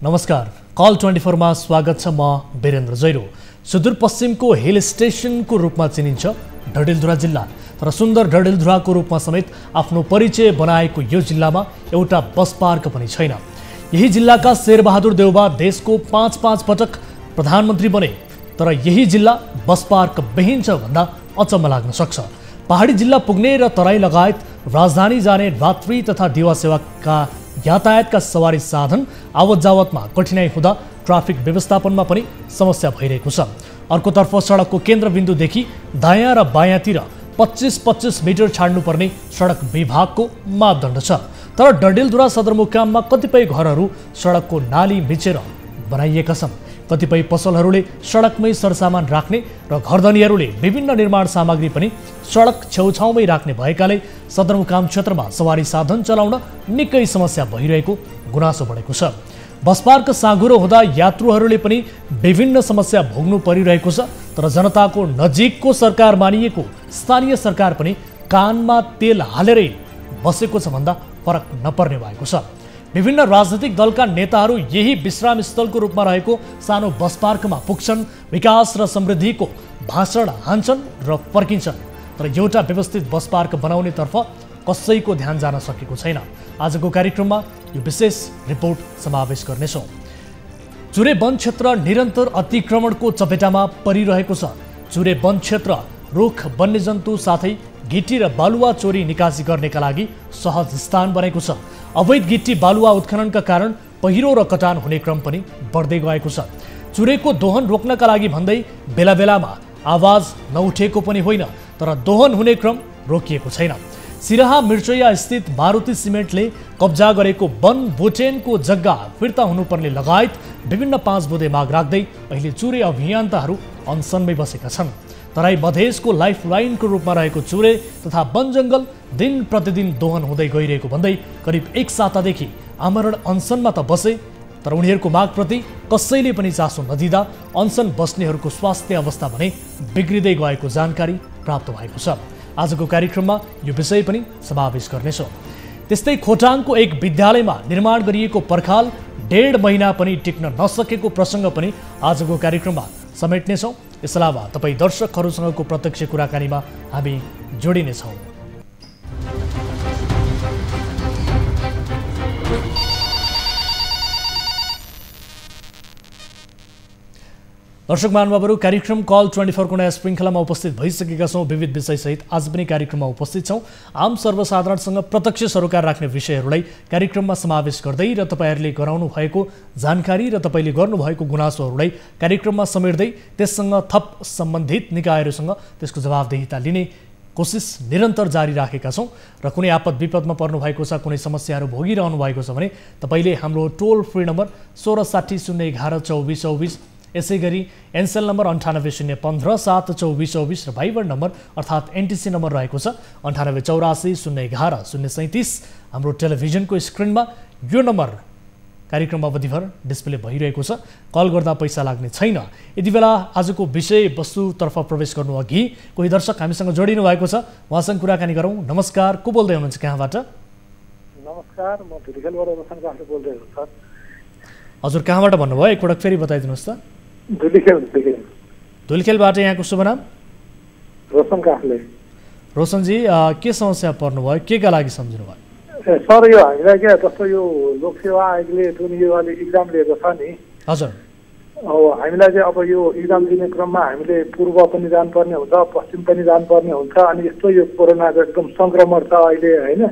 नमस्कार, कल 24 मा स्वागत छ। म वीरेन्द्र जैरो। सुदूरपश्चिमको हिल स्टेशनको रूपमा चिनिन्छ डडेलधुरा जिल्ला, तर सुन्दर डडेलधुराको रूपमा समेत आफ्नो परिचय बनाएको यो जिल्लामा एउटा बस पार्क पनि छैन। यही जिल्लाका शेरबहादुर देउबा देशको 5 पटक प्रधानमन्त्री बने, तर यही जिल्ला बस पार्क विहीन छ भन्दा अचम्म लाग्न सक्छ। पहाडी जिल्ला पुग्ने र तराई लगायत राजधानी जाने रात्रि तथा दिवा सेवाका यातायातका सवारी साधन आवत जावतमा कठिनाई हुँदा ट्राफिक व्यवस्थापनमा पनि समस्या भइरहेको छ। अर्कोतर्फ सडकको केन्द्रबिन्दुदेखि दायाँ र बायाँतिर 25-25 मिटर छाड्नुपर्ने सडक विभागको मापदण्ड छ। तर डडेलधुरा सदरमुकाममा कतिपय घरहरू सडकको नाली मिचेर बनाइएका छन्। कतिपय पसलहरूले सडकमै सरसामान राख्ने र घरधनीहरूले विभिन्न निर्माण सामग्री पनि सडक छेउछाउमै राख्ने भएकाले सदरमुकाम क्षेत्रमा सवारी साधन चलाउन निकै समस्या भइरहेको गुनासो बढेको छ। बस पार्क साँघुरो हुँदा यात्रुहरूले पनि विभिन्न समस्या भोग्नु परिरहेको छ। तर जनताको नजिकको सरकार मानिएको स्थानीय सरकार पनि कानमा तेल हालेरै बसेको छ भन्दा फरक नपर्ने भएको छ। विभिन्न राजनीतिक दलका नेताहरू यही विश्राम स्थलको रूपमा रहेको सानो बस पार्कमा पुग्छन्, विकास र समृद्धिको भाषण हान्छन् र फर्किन्छन्। तर एउटा व्यवस्थित बस पार्क बनाउनेतर्फ कसैको ध्यान जान सकेको छैन। आजको कार्यक्रममा यो विशेष रिपोर्ट समावेश गर्नेछौँ। चुरे वन क्षेत्र निरन्तर अतिक्रमणको चपेटामा परिरहेको छ। चुरे वन क्षेत्र रुख, वन्यजन्तु साथै गिटी र बालुवा चोरी निकासी गर्नका लागि सहज स्थान बनेको छ। अवैध गिट्टी बालुवा उत्खननका कारण पहिरो र कटान हुने क्रम पनि बढ्दै गएको छ। चुरेको दोहन रोक्नका लागि भन्दै बेला बेलामा आवाज नउठेको पनि होइन, तर दोहन हुने क्रम रोकिएको छैन। सिराहा मिर्चैया स्थित मारुति सिमेन्टले कब्जा गरेको वन बोटेनको जग्गा फिर्ता हुनुपर्ने लगायत विभिन्न 5 बुँदे माग राख्दै अहिले चुरे अभियन्ताहरू अनसनमै बसेका छन्। तराई मधेसको लाइफलाइनको रूपमा रहेको चुरे तथा वन जङ्गल दिन प्रतिदिन दोहन हुँदै गइरहेको भन्दै करिब 1 सातादेखि आमरण अनसनमा त बसे, तर उनीहरूको मागप्रति कसैले पनि चासो नदिँदा अनसन बस्नेहरूको स्वास्थ्य अवस्था भने बिग्रिँदै गएको जानकारी प्राप्त भएको छ। आजको कार्यक्रममा यो विषय पनि समावेश गर्नेछौँ। त्यस्तै खोटाङको एक विद्यालयमा निर्माण गरिएको पर्खाल 1.5 महिना पनि टिक्न नसकेको प्रसङ्ग पनि आजको कार्यक्रममा समेट्नेछौँ। यस अलावा तपाईँ दर्शकहरूसँगको प्रत्यक्ष कुराकानीमा हामी जोडिनेछौँ। दर्शक महानुभावहरू, कार्यक्रम कल 24 को नयाँ श्रृङ्खलामा उपस्थित भइसकेका छौँ। विविध विषयसहित आज पनि कार्यक्रममा उपस्थित छौँ। आम सर्वसाधारणसँग प्रत्यक्ष सरोकार राख्ने विषयहरूलाई कार्यक्रममा समावेश गर्दै र तपाईँहरूले गराउनु भएको जानकारी र तपाईँले गर्नुभएको गुनासोहरूलाई कार्यक्रममा समेट्दै त्यससँग थप सम्बन्धित निकायहरूसँग त्यसको जवाबदेहिता लिने कोसिस निरन्तर जारी राखेका छौँ। र कुनै आपद विपदमा पर्नु भएको छ, कुनै समस्याहरू भोगिरहनु भएको छ भने तपाईँले हाम्रो टोल फ्री नम्बर 1660 011 2424, यसै गरी एनसेल नम्बर 980157 2424 र भाइबर नम्बर अर्थात् एनटिसी नम्बर रहेको छ 9884 011 037। हाम्रो टेलिभिजनको स्क्रिनमा यो नम्बर कार्यक्रम अवधिभर डिस्प्ले भइरहेको छ। कल गर्दा पैसा लाग्ने छैन। यति बेला आजको विषय वस्तुतर्फ प्रवेश गर्नु अघि कोही दर्शक हामीसँग जोडिनु भएको छ, उहाँसँग कुराकानी गरौँ। नमस्कार, को बोल्दै हुनुहुन्छ, कहाँबाट? नमस्कार, म धुलिखेलबाट रोशन काफ्ले बोल्दैछु सर। हजुर, कहाँबाट भन्नुभयो? एकपटक फेरि बताइदिनुहोस् त। धुलिखेलबाट। यहाँको शुभ नाम? रोशन काफ्ले। रोशनजी, के समस्या पर्नुभयो, के का लागि सम्झिनु भयो? सर, यो हामीलाई क्या जस्तो यो लोकसेवा आयोगले जुन यो अहिले इक्जाम लिएको छ नि, हजुर, हामीलाई चाहिँ अब यो इक्जाम दिने क्रममा हामीले पूर्व पनि जानुपर्ने हुन्छ, पश्चिम पनि जानुपर्ने हुन्छ। अनि यस्तो यो कोरोनाको एकदम सङ्क्रमण छ अहिले, होइन?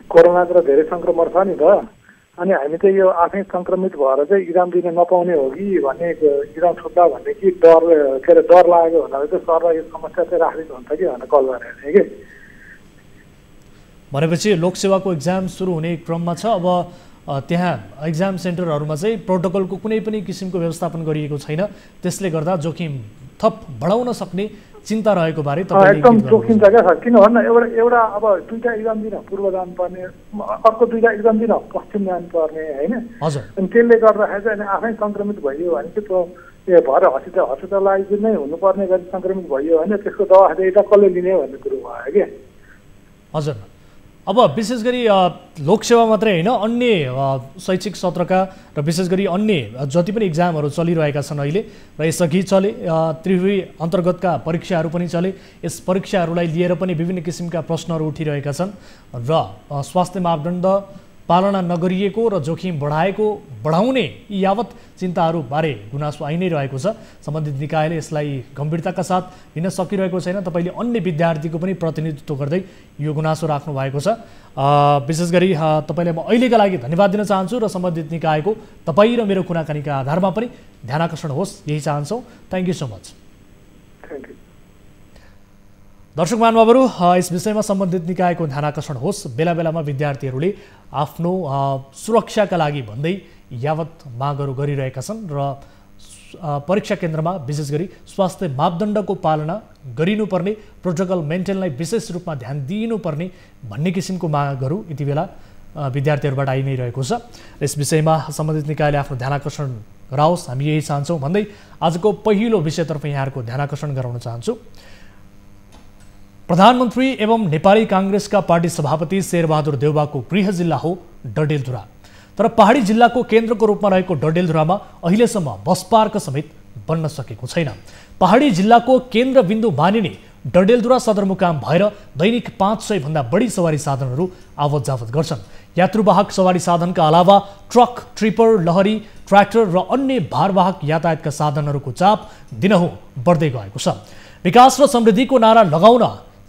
कोरोनाको र धेरै सङ्क्रमण छ नि त। अनि हामी चाहिँ यो आफै सङ्क्रमित भएर चाहिँ इक्जाम दिन नपाउने हो कि भन्ने, इक्जाम छुट्दा भन्ने कि डर लागेको भन्दा चाहिँ सरलाई यो समस्या चाहिँ राखिदिनु हुन्छ कि भनेर कल गरेर थिएँ कि। भनेपछि लोकसेवाको इक्जाम सुरु हुने क्रममा छ। अब त्यहाँ इक्जाम सेन्टरहरूमा चाहिँ प्रोटोकलको कुनै पनि किसिमको व्यवस्थापन गरिएको छैन, त्यसले गर्दा जोखिम थप बढाउन सक्ने चिन्ता रहेको बारे एकदम जोखिम छ क्या सर। किन भन्दा एउटा अब 2टा इक्जाम दिन पूर्व जानुपर्ने, अर्को 2टा इक्जाम दिन पश्चिम जानुपर्ने, होइन? हजुर। अनि त्यसले गर्दाखेरि चाहिँ आफै सङ्क्रमित भइयो भने चाहिँ भएर हस्पिटल नै हुनुपर्ने गरी सङ्क्रमित भइयो भने त्यसको दवा कसले लिने भन्ने कुरो भयो क्या। हजुर, अब विशेष गरी लोकसेवा मात्रै होइन अन्य शैक्षिक सत्रका र विशेष गरी अन्य जति पनि इक्जामहरू चलिरहेका छन् अहिले र यसअघि चले त्रिवी अन्तर्गतका परीक्षाहरू पनि चले। यस परीक्षाहरूलाई लिएर पनि विभिन्न किसिमका प्रश्नहरू उठिरहेका छन् र स्वास्थ्य मापदण्ड पालना नगरिएको र जोखिम बढाउने यावत चिन्ताहरूबारे गुनासो आइ नै रहेको छ। सम्बन्धित निकायले यसलाई गम्भीरताका साथ लिन सकिरहेको छैन। तपाईँले अन्य विद्यार्थीको पनि प्रतिनिधित्व गर्दै यो गुनासो राख्नु भएको छ। विशेष गरी तपाईँलाई म अहिलेका लागि धन्यवाद दिन चाहन्छु र सम्बन्धित निकायको तपाईँ र मेरो कुराकानीका आधारमा पनि ध्यानाकर्षण होस् यही चाहन्छौँ। Thank you so much. Thank you. दर्शक महानुभावहरू, यस विषयमा सम्बन्धित निकायको ध्यानाकर्षण होस्। बेला बेलामा विद्यार्थीहरूले आफ्नो सुरक्षाका लागि भन्दै यावत मागहरू गरिरहेका छन् र परीक्षा केन्द्रमा विशेष गरी स्वास्थ्य मापदण्डको पालना गरिनुपर्ने, प्रोटोकल मेन्टेनलाई विशेष रूपमा ध्यान दिइनुपर्ने भन्ने किसिमको मागहरू यति बेला विद्यार्थीहरूबाट आइ नै रहेको छ। यस विषयमा सम्बन्धित निकायले आफ्नो ध्यानाकर्षण गराओस् हामी यही चाहन्छौँ भन्दै आजको पहिलो विषयतर्फ यहाँहरूको ध्यानाकर्षण गराउन चाहन्छु। प्रधानमन्त्री एवं नेपाली काङ्ग्रेसका पार्टी सभापति शेरबहादुर देउवाको गृह जिल्ला हो डडेलधुरा। तर पहाडी जिल्लाको केन्द्रको रूपमा रहेको डडेलधुरामा अहिलेसम्म बस पार्क समेत बन्न सकेको छैन। पहाडी जिल्लाको केन्द्रबिन्दु मानिने डडेलधुरा सदरमुकाम भएर दैनिक 500 भन्दा बढी सवारी साधनहरू आवत जावत गर्छन्। यात्रुवाहक सवारी साधनका अलावा ट्रक, ट्रिपर, लहरी, ट्र्याक्टर र अन्य भारवाहक यातायातका साधनहरूको चाप दिनहुँ बढ्दै गएको छ। विकास र समृद्धिको नारा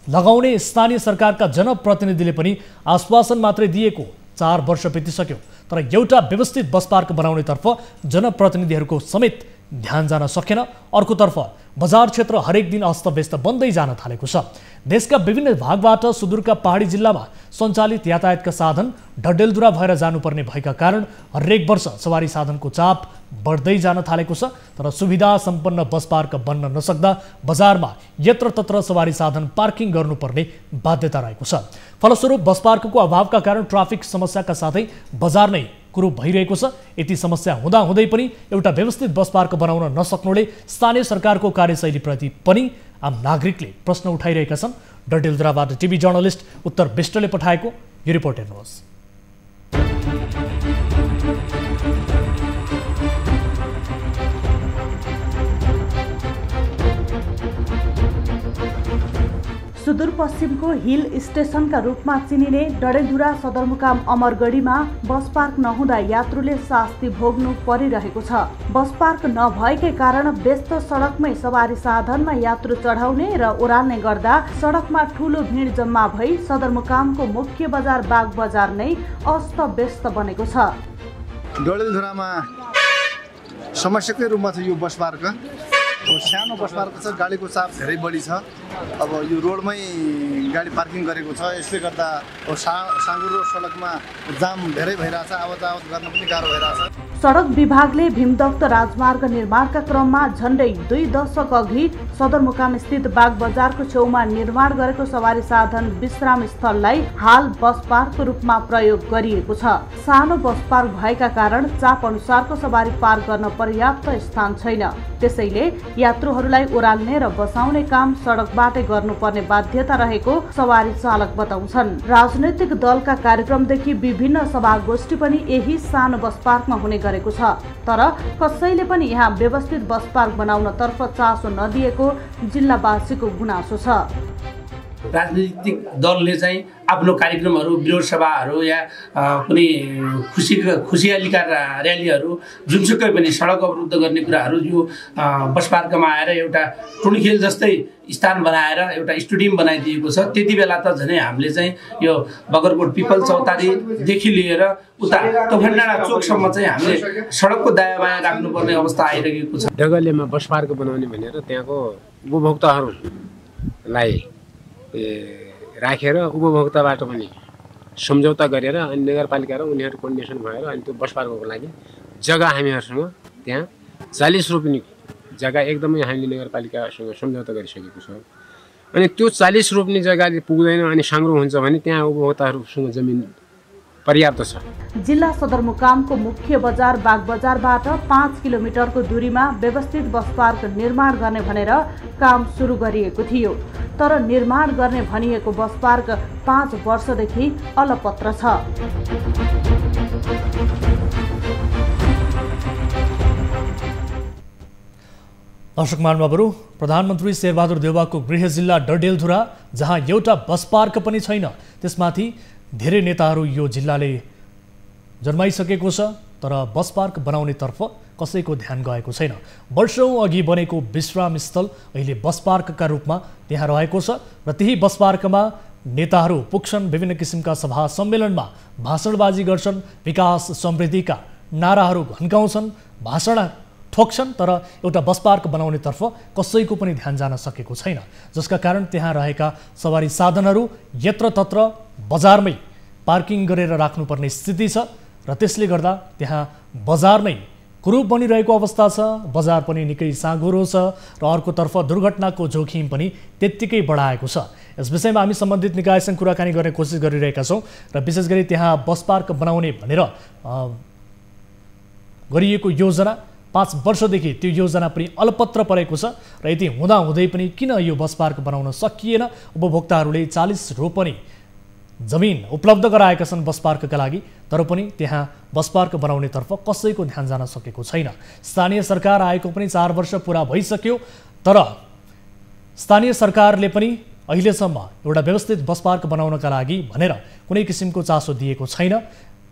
लगाउने स्थानीय सरकारका जनप्रतिनिधिले पनि आश्वासन मात्रै दिएको 4 वर्ष बितिसक्यो। तर एउटा व्यवस्थित बस पार्क बनाउनेतर्फ जनप्रतिनिधिहरूको समेत ध्यान जान सकेन। अर्कोतर्फ बजार क्षेत्र हरेक दिन अस्तव्यस्त बन्दै जान थालेको छ। देशका विभिन्न भागबाट सुदूरका पहाडी जिल्लामा सञ्चालित यातायातका साधन डडेलधुरा भएर जानुपर्ने भएका कारण हरेक वर्ष सवारी साधनको चाप बढ्दै जान थालेको छ। तर सुविधा सम्पन्न बस पार्क बन्न नसक्दा बजारमा यत्रतत्र सवारी साधन पार्किङ गर्नुपर्ने बाध्यता रहेको छ। फलस्वरूप बस पार्कको अभावका कारण ट्राफिक समस्याका साथै बजार नै कुरो भइरहेको छ। यति समस्या हुँदाहुँदै पनि एउटा व्यवस्थित बस पार्क बनाउन नसक्नुले स्थानीय सरकारको कार्यशैलीप्रति पनि आम नागरिकले प्रश्न उठाइरहेका छन्। डडेलधुराबाट टिभी जर्नलिस्ट उत्तर विष्टले पठाएको यो रिपोर्ट हेर्नुहोस्। सुदूरपश्चिमको हिल स्टेशनका रूपमा चिनिने डडेलधुरा सदरमुकाम अमरगढीमा बस पार्क नहुँदा यात्रुले शास्ति भोग्नु परिरहेको छ। बस पार्क नभएकै कारण व्यस्त सडकमै सवारी साधनमा यात्रु चढाउने र ओह्राल्ने गर्दा सडकमा ठूलो भिड जम्मा भई सदरमुकामको मुख्य बजार बाग बजार नै अस्त व्यस्त बनेको छ। डडेलधुरामा समस्याकै रूपमा छ यो बस पार्क। सानो बस पार्क छ, गाडीको चाप धेरै बढी छ। अब यो रोडमै गाडी पार्किङ गरेको छ, यसले गर्दा साँगुरो सडकमा जाम धेरै भइरहेछ, आवत जावत गर्न पनि गाह्रो भइरहेछ। सडक विभागले भीमदत्त राजमार्ग निर्माणका क्रममा झन्डै 2 दशक अघि सदरमुकाम स्थित बाग बजारको छेउमा निर्माण गरेको सवारी साधन विश्राम स्थललाई हाल बस पार्कको रूपमा प्रयोग गरिएको छ। सानो बस पार्क भएका कारण चाप अनुसारको सवारी पार्क गर्न पर्याप्त स्थान छैन। त्यसैले यात्रुहरूलाई ओह्राल्ने र बसाउने काम सडकबाटै गर्नुपर्ने बाध्यता रहेको सवारी चालक बताउँछन्। राजनैतिक दलका कार्यक्रमदेखि विभिन्न सभागोष्ठी पनि यही सानो बस पार्कमा हुने गरेको छ। तर कसैले पनि यहाँ व्यवस्थित बस पार्क बनाउन तर्फ चासो नदिएको जिल्लावासीको गुनासो छ। राजनीतिक दलले चाहिँ आफ्नो कार्यक्रमहरू, विरोध सभाहरू या कुनै खुसियालीका र्यालीहरू जुनसुकै पनि सडक अवरुद्ध गर्ने कुराहरू यो बस पार्कमा आएर एउटा टुणीखेल जस्तै स्थान बनाएर एउटा स्टेडियम बनाइदिएको छ। त्यति बेला त झनै हामीले चाहिँ यो बगरकोट पिपल चौतारीदेखि लिएर उता तोफानडाँडा चोकसम्म चाहिँ हामीले सडकको दायाँ बायाँ राख्नुपर्ने अवस्था आइरहेको छ। डगलेमा बस पार्क बनाउने भनेर त्यहाँको उपभोक्ताहरूलाई राखेर उपभोक्ताबाट पनि सम्झौता गरेर अनि नगरपालिका र उनीहरू कोर्डिनेसन भएर अनि त्यो बस पार्कको लागि जग्गा हामीहरूसँग त्यहाँ 40 रोपनी जग्गा एकदमै हामीले नगरपालिकासँग सम्झौता गरिसकेको छ। अनि त्यो 40 रोपनी जग्गाले पुग्दैन अनि साङ्ग्रो हुन्छ भने त्यहाँ उपभोक्ताहरूसँग जमिन पर्याप्त छ। जिल्ला सदरमुकामको मुख्य बजार बाग बजारबाट 5 किलोमिटरको दूरीमा व्यवस्थित बस पार्क निर्माण गर्ने भनेर काम सुरु गरिएको थियो। तर निर्माण गर्ने भनिएको बस पार्क 5 वर्षदेखि अलपत्र छ। दर्शक महानुभावहरू, प्रधानमन्त्री शेरबहादुर देउवाको गृह जिल्ला डडेलधुरा जहाँ एउटा बस पार्क पनि छैन, त्यसमाथि धेरै नेताहरू यो जिल्लाले जन्माइसकेको छ, तर बस पार्क बनाउनेतर्फ कसैको ध्यान गएको छैन। वर्षौं अघि बनेको विश्राम स्थल अहिले बस पार्कका रूपमा त्यहाँ रहेको छ र त्यही बस पार्कमा नेताहरू पुग्छन्, विभिन्न किसिमका सभा सम्मेलनमा भाषणबाजी गर्छन्, विकास समृद्धिका नाराहरू घन्काउँछन्, भाषण ठोक्छन्, तर एउटा बस पार्क बनाउनेतर्फ कसैको पनि ध्यान जान सकेको छैन, जसका कारण त्यहाँ रहेका सवारी साधनहरू यत्रतत्र बजारमै पार्किङ गरेर राख्नुपर्ने स्थिति छ र त्यसले गर्दा त्यहाँ बजार नै कुरूप बनिरहेको अवस्था छ। बजार पनि निकै साँघुरो छ र अर्कोतर्फ दुर्घटनाको जोखिम पनि त्यत्तिकै बढाएको छ। यस विषयमा हामी सम्बन्धित निकायसँग कुराकानी गर्ने कोसिस गरिरहेका छौँ र विशेष गरी त्यहाँ बस पार्क बनाउने भनेर गरिएको योजना 5 वर्षदेखि त्यो योजना पनि अलपत्र परेको छ र यति हुँदाहुँदै पनि किन यो बस पार्क बनाउन सकिएन? उपभोक्ताहरूले 40 रोपनी जमिन उपलब्ध गराएका छन् बस पार्कका लागि, तर पनि त्यहाँ बस पार्क बनाउनेतर्फ कसैको ध्यान जान सकेको छैन। स्थानीय सरकार आएको पनि 4 वर्ष पुरा भइसक्यो, तर स्थानीय सरकारले पनि अहिलेसम्म एउटा व्यवस्थित बस पार्क बनाउनका लागि भनेर कुनै किसिमको चासो दिएको छैन।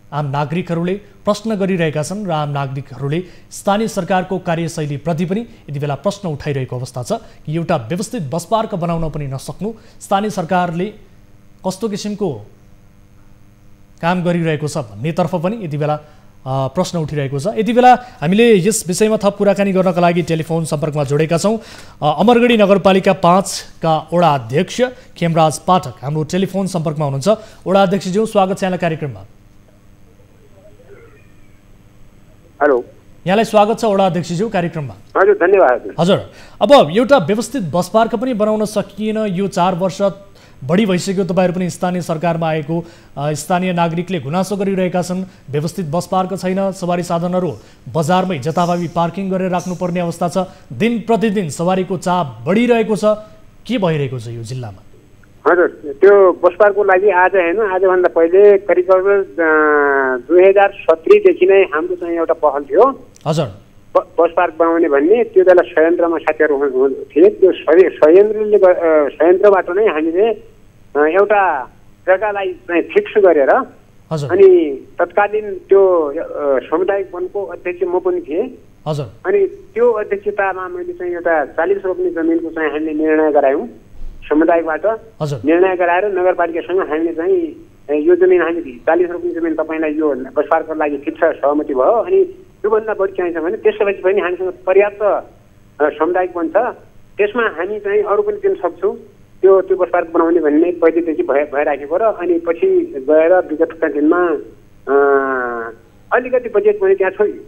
आम नागरिकहरूले प्रश्न गरिरहेका छन् र आम नागरिकहरूले स्थानीय सरकारको कार्यशैलीप्रति पनि यति बेला प्रश्न उठाइरहेको अवस्था छ कि एउटा व्यवस्थित बस पार्क बनाउन पनि नसक्नु, स्थानीय सरकारले कस्तो किसिमको काम गरिरहेको छ भन्नेतर्फ पनि यति बेला प्रश्न उठिरहेको छ। यति बेला हामीले यस विषयमा थप कुराकानी गर्नका लागि टेलिफोन सम्पर्कमा जोडेका छौँ अमरगढी नगरपालिका 5 का वडा अध्यक्ष खेमराज पाठक हाम्रो टेलिफोन सम्पर्कमा हुनुहुन्छ। वडा अध्यक्षज्यू, स्वागत छ यहाँलाई कार्यक्रममा। हेलो, यहाँलाई स्वागत छ वडा अध्यक्षज्यू कार्यक्रममा। हजुर, धन्यवाद। हजुर, अब एउटा व्यवस्थित बस पार्क पनि बनाउन सकिएन, यो 4 वर्ष बढी भइसक्यो। तपाईँहरू पनि स्थानीय सरकारमा आएको स्थानीय नागरिकले गुनासो गरिरहेका छन्, व्यवस्थित बस पार्क छैन, सवारी साधनहरू बजारमै जताभावी पार्किङ गरेर राख्नुपर्ने अवस्था छ, दिन प्रतिदिन सवारीको चाप बढिरहेको छ। के भइरहेको छ यो जिल्लामा? हजुर, त्यो बस पार्कको लागि आज होइन, आजभन्दा पहिले करिब 2017 देखि नै हाम्रो चाहिँ एउटा पहल थियो। हजुर, बस पार्क बनाउने भन्ने। त्यो बेला संयन्त्रमा साथीहरू थिए, त्यो संयन्त्रबाट नै हामीले एउटा जग्गालाई चाहिँ फिक्स गरेर अनि तत्कालीन त्यो सामुदायिक वनको अध्यक्ष म पनि थिएँ। हजुर, अनि त्यो अध्यक्षतामा मैले चाहिँ एउटा 40 रोप्ने जमिनको चाहिँ हामीले निर्णय गरायौँ समुदायबाट। निर्णय गराएर नगरपालिकासँग हामीले चाहिँ यो जमिन हामी 40 रोप्ने जमिन तपाईँलाई यो बस पार्कको लागि फिक्स सहमति भयो। अनि त्योभन्दा बढी चाहिन्छ भने त्यसपछि पनि हामीसँग पर्याप्त सामुदायिक वन छ, त्यसमा हामी चाहिँ अरू पनि दिन सक्छौँ। त्यो बस पार्क बनाउने भन्ने पहिलेदेखि भइराखेको र अनि पछि गएर विगतका दिनमा अलिकति बजेट पनि त्यहाँ छोड्यो।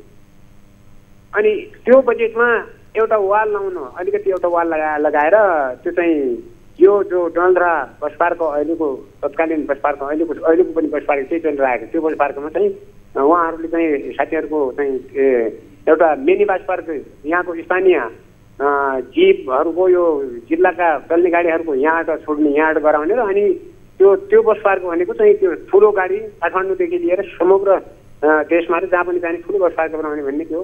अनि त्यो बजेटमा एउटा वाल लाउन, अलिकति एउटा वाल लगाएर त्यो चाहिँ यो जो डडेलधुरा बस पार्कको अहिलेको तत्कालीन बस पार्क अहिलेको पनि बस पार्क चाहिँ चलिरहेको त्यो बस पार्कमा चाहिँ उहाँहरूले चाहिँ साथीहरूको चाहिँ एउटा मिनी बस पार्क यहाँको स्थानीय जीपहरूको यो जिल्लाका चल्ने गाडीहरूको यहाँबाट छोड्ने, यहाँबाट गराउने र अनि त्यो बस पार्क भनेको चाहिँ त्यो ठुलो गाडी काठमाडौँदेखि लिएर समग्र देशमा जहाँ पनि जाने ठुलो बस पार्क बनाउने भन्ने त्यो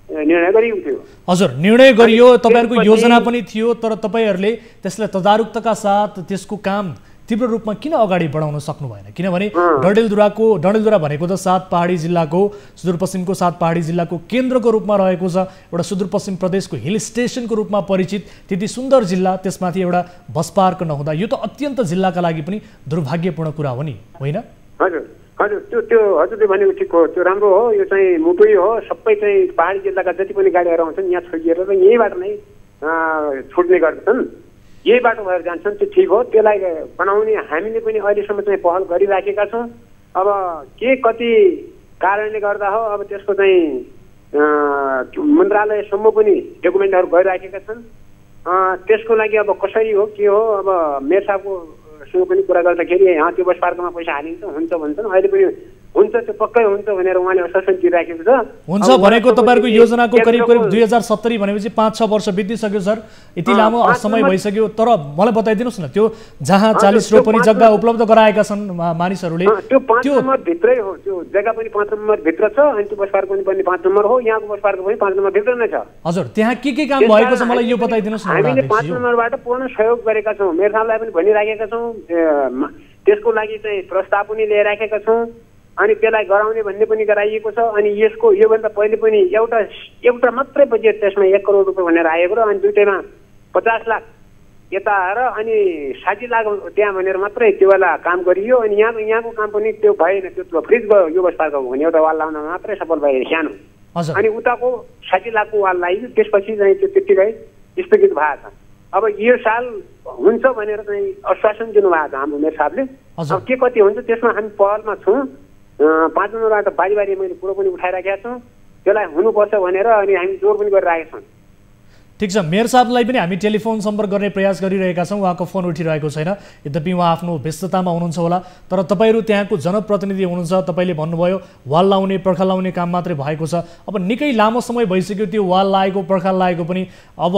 निर्णय गरिएको थियो। हजुर, निर्णय गरियो, तपाईँहरूको योजना पनि थियो, तर तपाईँहरूले त्यसलाई तदारुकताका साथ त्यसको काम तीव्र रूपमा किन अगाडि बढाउन सक्नु भएन? किनभने डडेलधुरा भनेको त 7 पहाडी जिल्लाको, सुदूरपश्चिमको 7 पहाडी जिल्लाको केन्द्रको रूपमा रहेको छ, एउटा सुदूरपश्चिम प्रदेशको हिल स्टेसनको रूपमा परिचित त्यति सुन्दर जिल्ला, त्यसमाथि एउटा बस पार्क नहुँदा यो त अत्यन्त जिल्लाका लागि पनि दुर्भाग्यपूर्ण कुरा हो नि, होइन? हजुर हजुर, त्यो हजुरले भनेको ठिक हो, त्यो राम्रो हो। यो चाहिँ मुटुई हो, सबै चाहिँ पहाडी जिल्लाका जति पनि गाडीहरू आउँछन् यहाँ छोडिएर र यहीँबाट नै छुट्ने गर्दछन्, यही बाटो भएर जान्छन्, त्यो ठिक हो। त्यसलाई बनाउने हामीले पनि अहिलेसम्म चाहिँ पहल गरिराखेका छौँ। अब के कति कारणले गर्दा हो, अब त्यसको चाहिँ मन्त्रालयसम्म पनि डकुमेन्टहरू गइराखेका छन्। त्यसको लागि अब कसरी हो के हो, अब मेयर साहबको सँग पनि कुरा गर्दाखेरि यहाँ त्यो बस पार्कमा पैसा हालिन्छ हुन्छ भन्छन्। अहिले पनि हुन्छ त्यो पक्कै हुन्छ भनेर उहाँले आश्वासन दिइराखेको छ। हुन्छ भनेको तपाईँहरूको योजनाको करिब 2070 भनेपछि 5-6 वर्ष बितिसक्यो सर, यति लामो समय भइसक्यो। तर मलाई बताइदिनुहोस् न, त्यो जहाँ 40 रोपनी जग्गा उपलब्ध गराएका छन् मानिसहरूले, त्यो 5 नम्बर भित्रै हो, त्यो जग्गा पनि 5 नम्बर भित्र छ अनि त्यो बस पार्क पनि 5 नम्बर हो, यहाँको बस पार्क पनि 5 नम्बर भित्र नै छ। हजुर, त्यहाँ के काम भएको छ मलाई यो बताइदिनुहोस् न। हामीले 5 नम्बरबाट पूर्ण सहयोग गरेका छौँ, मेयर साहबलाई पनि भनिराखेका छौँ, त्यसको लागि चाहिँ प्रस्ताव पनि ल्याइराखेका छौँ अनि त्यसलाई गराउने भन्ने पनि गराइएको छ। अनि यसको योभन्दा पहिले पनि एउटा मात्रै बजेट त्यसमा 1 करोड रुपियाँ भनेर आएको र अनि दुईटैमा 50 लाख यता आएर अनि 60 लाख त्यहाँ भनेर मात्रै त्यो बेला काम गरियो। अनि यहाँको काम पनि त्यो भएन, त्यो फ्रिज गयो यो बस पार्कको भने एउटा वाल लाउन मात्रै सफल भयो सानो। अनि उताको 60 लाखको वाल लाग्यो, त्यसपछि चाहिँ त्यो त्यतिकै स्थगित भएको छ। अब यो साल हुन्छ भनेर चाहिँ आश्वासन दिनुभएको छ हाम्रो मेयर साहबले। अब के कति हुन्छ त्यसमा हामी पहलमा छौँ। 5 नम्बरबाट बारी मैले कुरो पनि उठाइराखेका छौँ, त्यसलाई हुनुपर्छ भनेर अनि हामी जोर पनि गरिरहेका छौँ। ठिक छ, मेयर साहबलाई पनि हामी टेलिफोन सम्पर्क गर्ने प्रयास गरिरहेका छौँ, उहाँको फोन उठिरहेको छैन। यद्यपि उहाँ आफ्नो व्यस्ततामा हुनुहुन्छ होला, तर तपाईँहरू त्यहाँको जनप्रतिनिधि हुनुहुन्छ। तपाईँले भन्नुभयो वाल लाउने पर्खाल लाउने काम मात्रै भएको छ। अब निकै लामो समय भइसक्यो त्यो वाल लागेको पर्खाल लागेको पनि। अब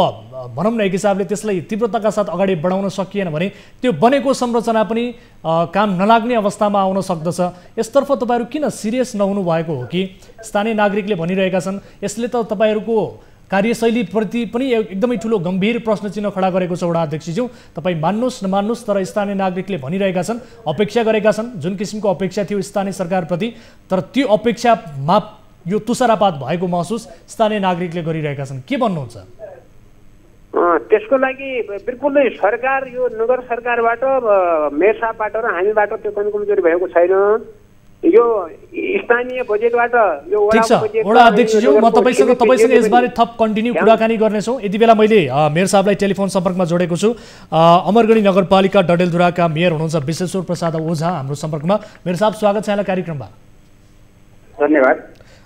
भनौँ न एक हिसाबले त्यसलाई तीव्रताका साथ अगाडि बढाउन सकिएन भने त्यो बनेको संरचना पनि काम नलाग्ने अवस्थामा आउन सक्दछ। यसतर्फ तपाईँहरू किन सिरियस नहुनु भएको हो कि? स्थानीय नागरिकले भनिरहेका छन् यसले त तपाईँहरूको कार्यशैलीप्रति पनि एकदमै ठुलो गम्भीर प्रश्न चिन्ह खडा गरेको छ। वडा अध्यक्षज्यू, तपाईँ मान्नुहोस् नमान्नुहोस्, तर स्थानीय नागरिकले भनिरहेका छन्, अपेक्षा गरेका छन्, जुन किसिमको अपेक्षा थियो स्थानीय सरकारप्रति, तर त्यो अपेक्षामा यो तुषारपात भएको महसुस स्थानीय नागरिकले गरिरहेका छन्। के भन्नुहुन्छ? त्यसको लागि बिल्कुलै सरकार, यो नगर सरकारबाट, मेयर साहबबाट र हामीबाट त्यो कमजोरी भएको छैन। यो स्थानीय बजेटबाट यो ठीक छ वडा अध्यक्षज्यू, म तपाईसँग यसबारे थप कन्टिन्यू कुराकानी गर्नेछौँ। यति बेला मैले मेयर साहबलाई टेलिफोन सम्पर्कमा जोडेको छु। अमरगढी नगरपालिका डडेलधुराका मेयर हुनुहुन्छ विश्वेश्वर प्रसाद ओझा हाम्रो सम्पर्कमा। मेयर साहब, स्वागत छ यहाँलाई कार्यक्रममा। धन्यवाद।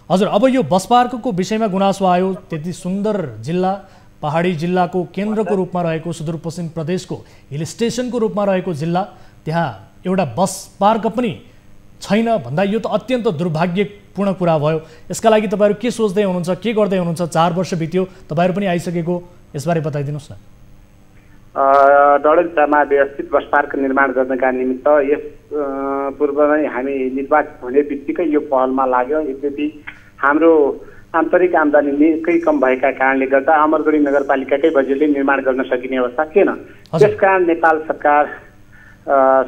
हजुर, अब यो बस पार्कको विषयमा गुनासो आयो। त्यति सुन्दर जिल्ला, पहाडी जिल्लाको केन्द्रको रूपमा रहेको, सुदूरपश्चिम प्रदेशको हिल स्टेसनको रूपमा रहेको जिल्ला, त्यहाँ एउटा बस पार्क पनि छैन भन्दा यो त अत्यन्त दुर्भाग्यपूर्ण कुरा भयो। यसका लागि तपाईँहरू के सोच्दै हुनुहुन्छ, के गर्दै हुनुहुन्छ? 4 वर्ष बित्यो, तपाईँहरू पनि आइसकेको, यसबारे बताइदिनुहोस् न। डडेलधुरामा व्यवस्थित बस पार्क निर्माण गर्नका निमित्त यस पूर्व नै हामी निर्वाचित हुने बित्तिकै यो पहलमा लाग्यो। यद्यपि हाम्रो आन्तरिक आम्दानी निकै कम भएका कारणले गर्दा अमरगढी नगरपालिकाकै बजेटले निर्माण गर्न सकिने अवस्था थिएन। त्यसकारण नेपाल सरकार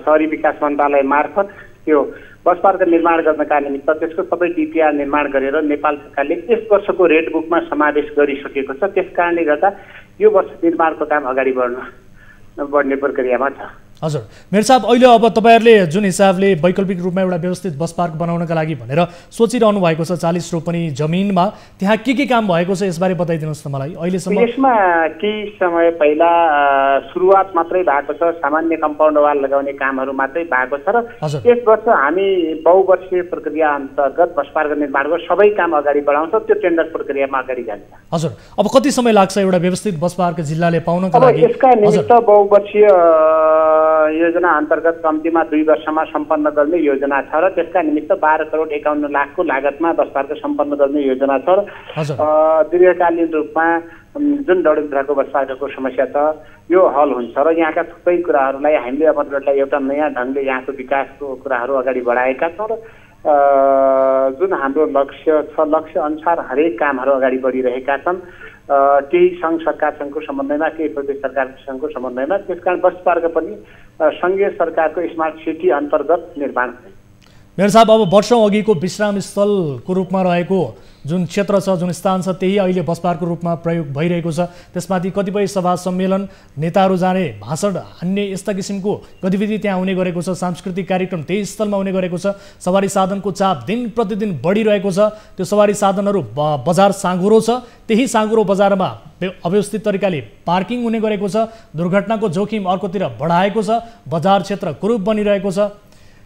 शहरी विकास मन्त्रालय मार्फत त्यो बस पार्क निर्माण गर्नका निमित्त त्यसको सबै डिपिआर निर्माण गरेर नेपाल सरकारले यस वर्षको रेड बुकमा समावेश गरिसकेको छ। त्यस कारणले गर्दा यो वर्ष निर्माणको काम अगाडि बढ्ने प्रक्रियामा छ। हजुर, मेयर साहब, अहिले अब तपाईँहरूले जुन हिसाबले वैकल्पिक रूपमा एउटा व्यवस्थित बस पार्क बनाउनका लागि भनेर सोचिरहनु भएको छ 40 रोपनी जमिनमा, त्यहाँ के काम भएको छ यसबारे बताइदिनुहोस् न मलाई। अहिलेसम्म यसमा केही समय पहिला सुरुवात मात्रै भएको छ, सामान्य कम्पाउन्ड वाल लगाउने कामहरू मात्रै भएको छ र यस वर्ष हामी बहुवर्षीय प्रक्रिया अन्तर्गत बस पार्क निर्माणको सबै काम अगाडि बढाउँछौँ। त्यो टेन्डर प्रक्रियामा अगाडि जान्छ। हजुर, अब कति समय लाग्छ एउटा व्यवस्थित बस पार्क जिल्लाले पाउनका लागि? यसका निमित्त बहुवर्षीय योजना अन्तर्गत कम्तीमा 2 वर्षमा सम्पन्न गर्ने योजना छ र त्यसका निमित्त 12 करोड 51 लाखको लागतमा बस पार्क सम्पन्न गर्ने योजना छ। दीर्घकालीन रूपमा जुन डडेलधुराको बस पार्कको समस्या छ यो हल हुन्छ र यहाँका थुप्रै कुराहरूलाई हामीले अमरगढलाई एउटा नयाँ ढङ्गले यहाँको विकासको कुराहरू अगाडि बढाएका छौँ र जुन हाम्रो लक्ष्य छ, लक्ष्य अनुसार हरेक कामहरू अगाडि बढिरहेका छन्। केही सङ्घ सरकारसँगको समन्वयमा, केही प्रदेश सरकारसँगको समन्वयमा। त्यसकारण बस पार्क पनि सङ्घीय सरकारको स्मार्ट सिटी अन्तर्गत निर्माण हुन्छ। मेयर साहब, अब वर्षौँ अघिको विश्राम स्थलको रूपमा रहेको जुन क्षेत्र छ, जुन स्थान छ, त्यही अहिले बस पार्कको रूपमा प्रयोग भइरहेको छ। त्यसमाथि कतिपय सभा सम्मेलन, नेताहरू जाने, भाषण हान्ने, यस्ता किसिमको गतिविधि त्यहाँ हुने गरेको छ। सांस्कृतिक कार्यक्रम त्यही स्थलमा हुने गरेको छ। सवारी साधनको चाप दिन प्रतिदिन बढिरहेको छ। त्यो सवारी साधनहरू बजार साँघुरो छ, त्यही साँघुरो बजारमा अव्यवस्थित तरिकाले पार्किङ हुने गरेको छ। दुर्घटनाको जोखिम अर्कोतिर बढाएको छ। बजार क्षेत्र कुरूप बनिरहेको छ।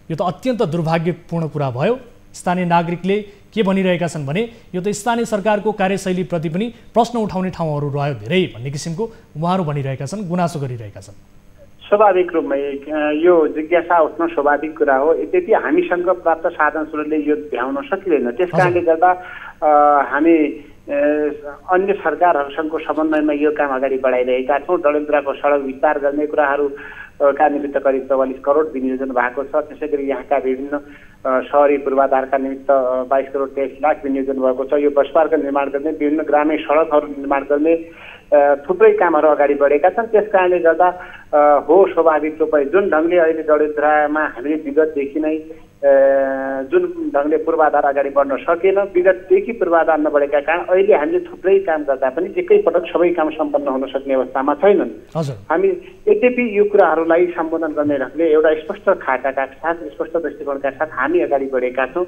यो त अत्यन्त दुर्भाग्यपूर्ण कुरा भयो। स्थानीय नागरिकले के भनिरहेका छन् भने यो त स्थानीय सरकारको कार्यशैलीप्रति पनि प्रश्न उठाउने ठाउँहरू रह्यो धेरै भन्ने किसिमको उहाँहरू भनिरहेका छन्, गुनासो गरिरहेका छन्। स्वाभाविक रूपमै यो जिज्ञासा उठ्न स्वाभाविक कुरा हो। यद्यपि हामीसँग प्राप्त साधन स्रोतले यो भ्याउन सकिँदैन। त्यस कारणले गर्दा हामी अन्य सरकारहरूसँगको समन्वयमा यो काम अगाडि बढाइरहेका छौँ। डडेलधुराको सडक विस्तार गर्ने कुराहरूका निमित्त करिब 44 करोड विनियोजन भएको छ। त्यसै गरी यहाँका विभिन्न सहरी पूर्वाधारका निमित्त 22 करोड 23 लाख विनियोजन भएको छ। यो बस पार्क निर्माण गर्ने, विभिन्न ग्रामीण सडकहरू निर्माण गर्ने थुप्रै कामहरू अगाडि बढेका छन्। त्यस कारणले गर्दा हो स्वाभाविक रूपमै जुन ढङ्गले अहिले डडेलधुरामा हामीले विगतदेखि नै जुन ढङ्गले पूर्वाधार अगाडि बढ्न सकेन, विगतदेखि पूर्वाधार नबढेका कारण अहिले हामीले थुप्रै काम गर्दा पनि एकैपटक सबै काम सम्पन्न हुन सक्ने अवस्थामा छैनन्। हामी यद्यपि यो कुराहरूलाई सम्बोधन गर्ने ढङ्गले एउटा स्पष्ट खाकाका साथ, स्पष्ट दृष्टिकोणका साथ हामी अगाडि बढेका छौँ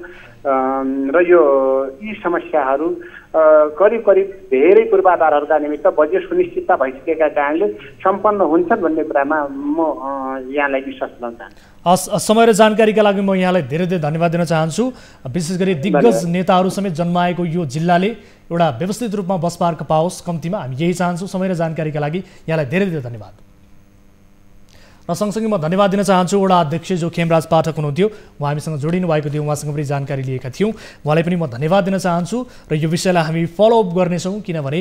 र यी समस्याहरू करिब करिब धेरै पूर्वाधारहरूका निमित्त बजेट सुनिश्चितता भइसकेका कारणले सम्पन्न हुन्छन् भन्ने कुरामा म यहाँलाई विश्वास दिलाउन चाहन्छु। समय र जानकारीका लागि म यहाँलाई धेरै धेरै धन्यवाद दिन चाहन्छु। विशेष गरी दिग्गज नेताहरू समेत जन्माएको यो जिल्लाले एउटा व्यवस्थित रूपमा बस पार्क पाओस्, कम्तीमा हामी यही चाहन्छौँ। समय र जानकारीका लागि यहाँलाई धेरै धेरै धन्यवाद। र सँगसँगै म धन्यवाद दिन चाहन्छु वडा अध्यक्ष जो खेमराज पाठक हुनुहुन्थ्यो, उहाँ हामीसँग जोडिनु भएको थियो, उहाँसँग पनि जानकारी लिएका थियौँ। उहाँलाई पनि म धन्यवाद दिन चाहन्छु र यो विषयलाई हामी फलोअप गर्नेछौँ, किनभने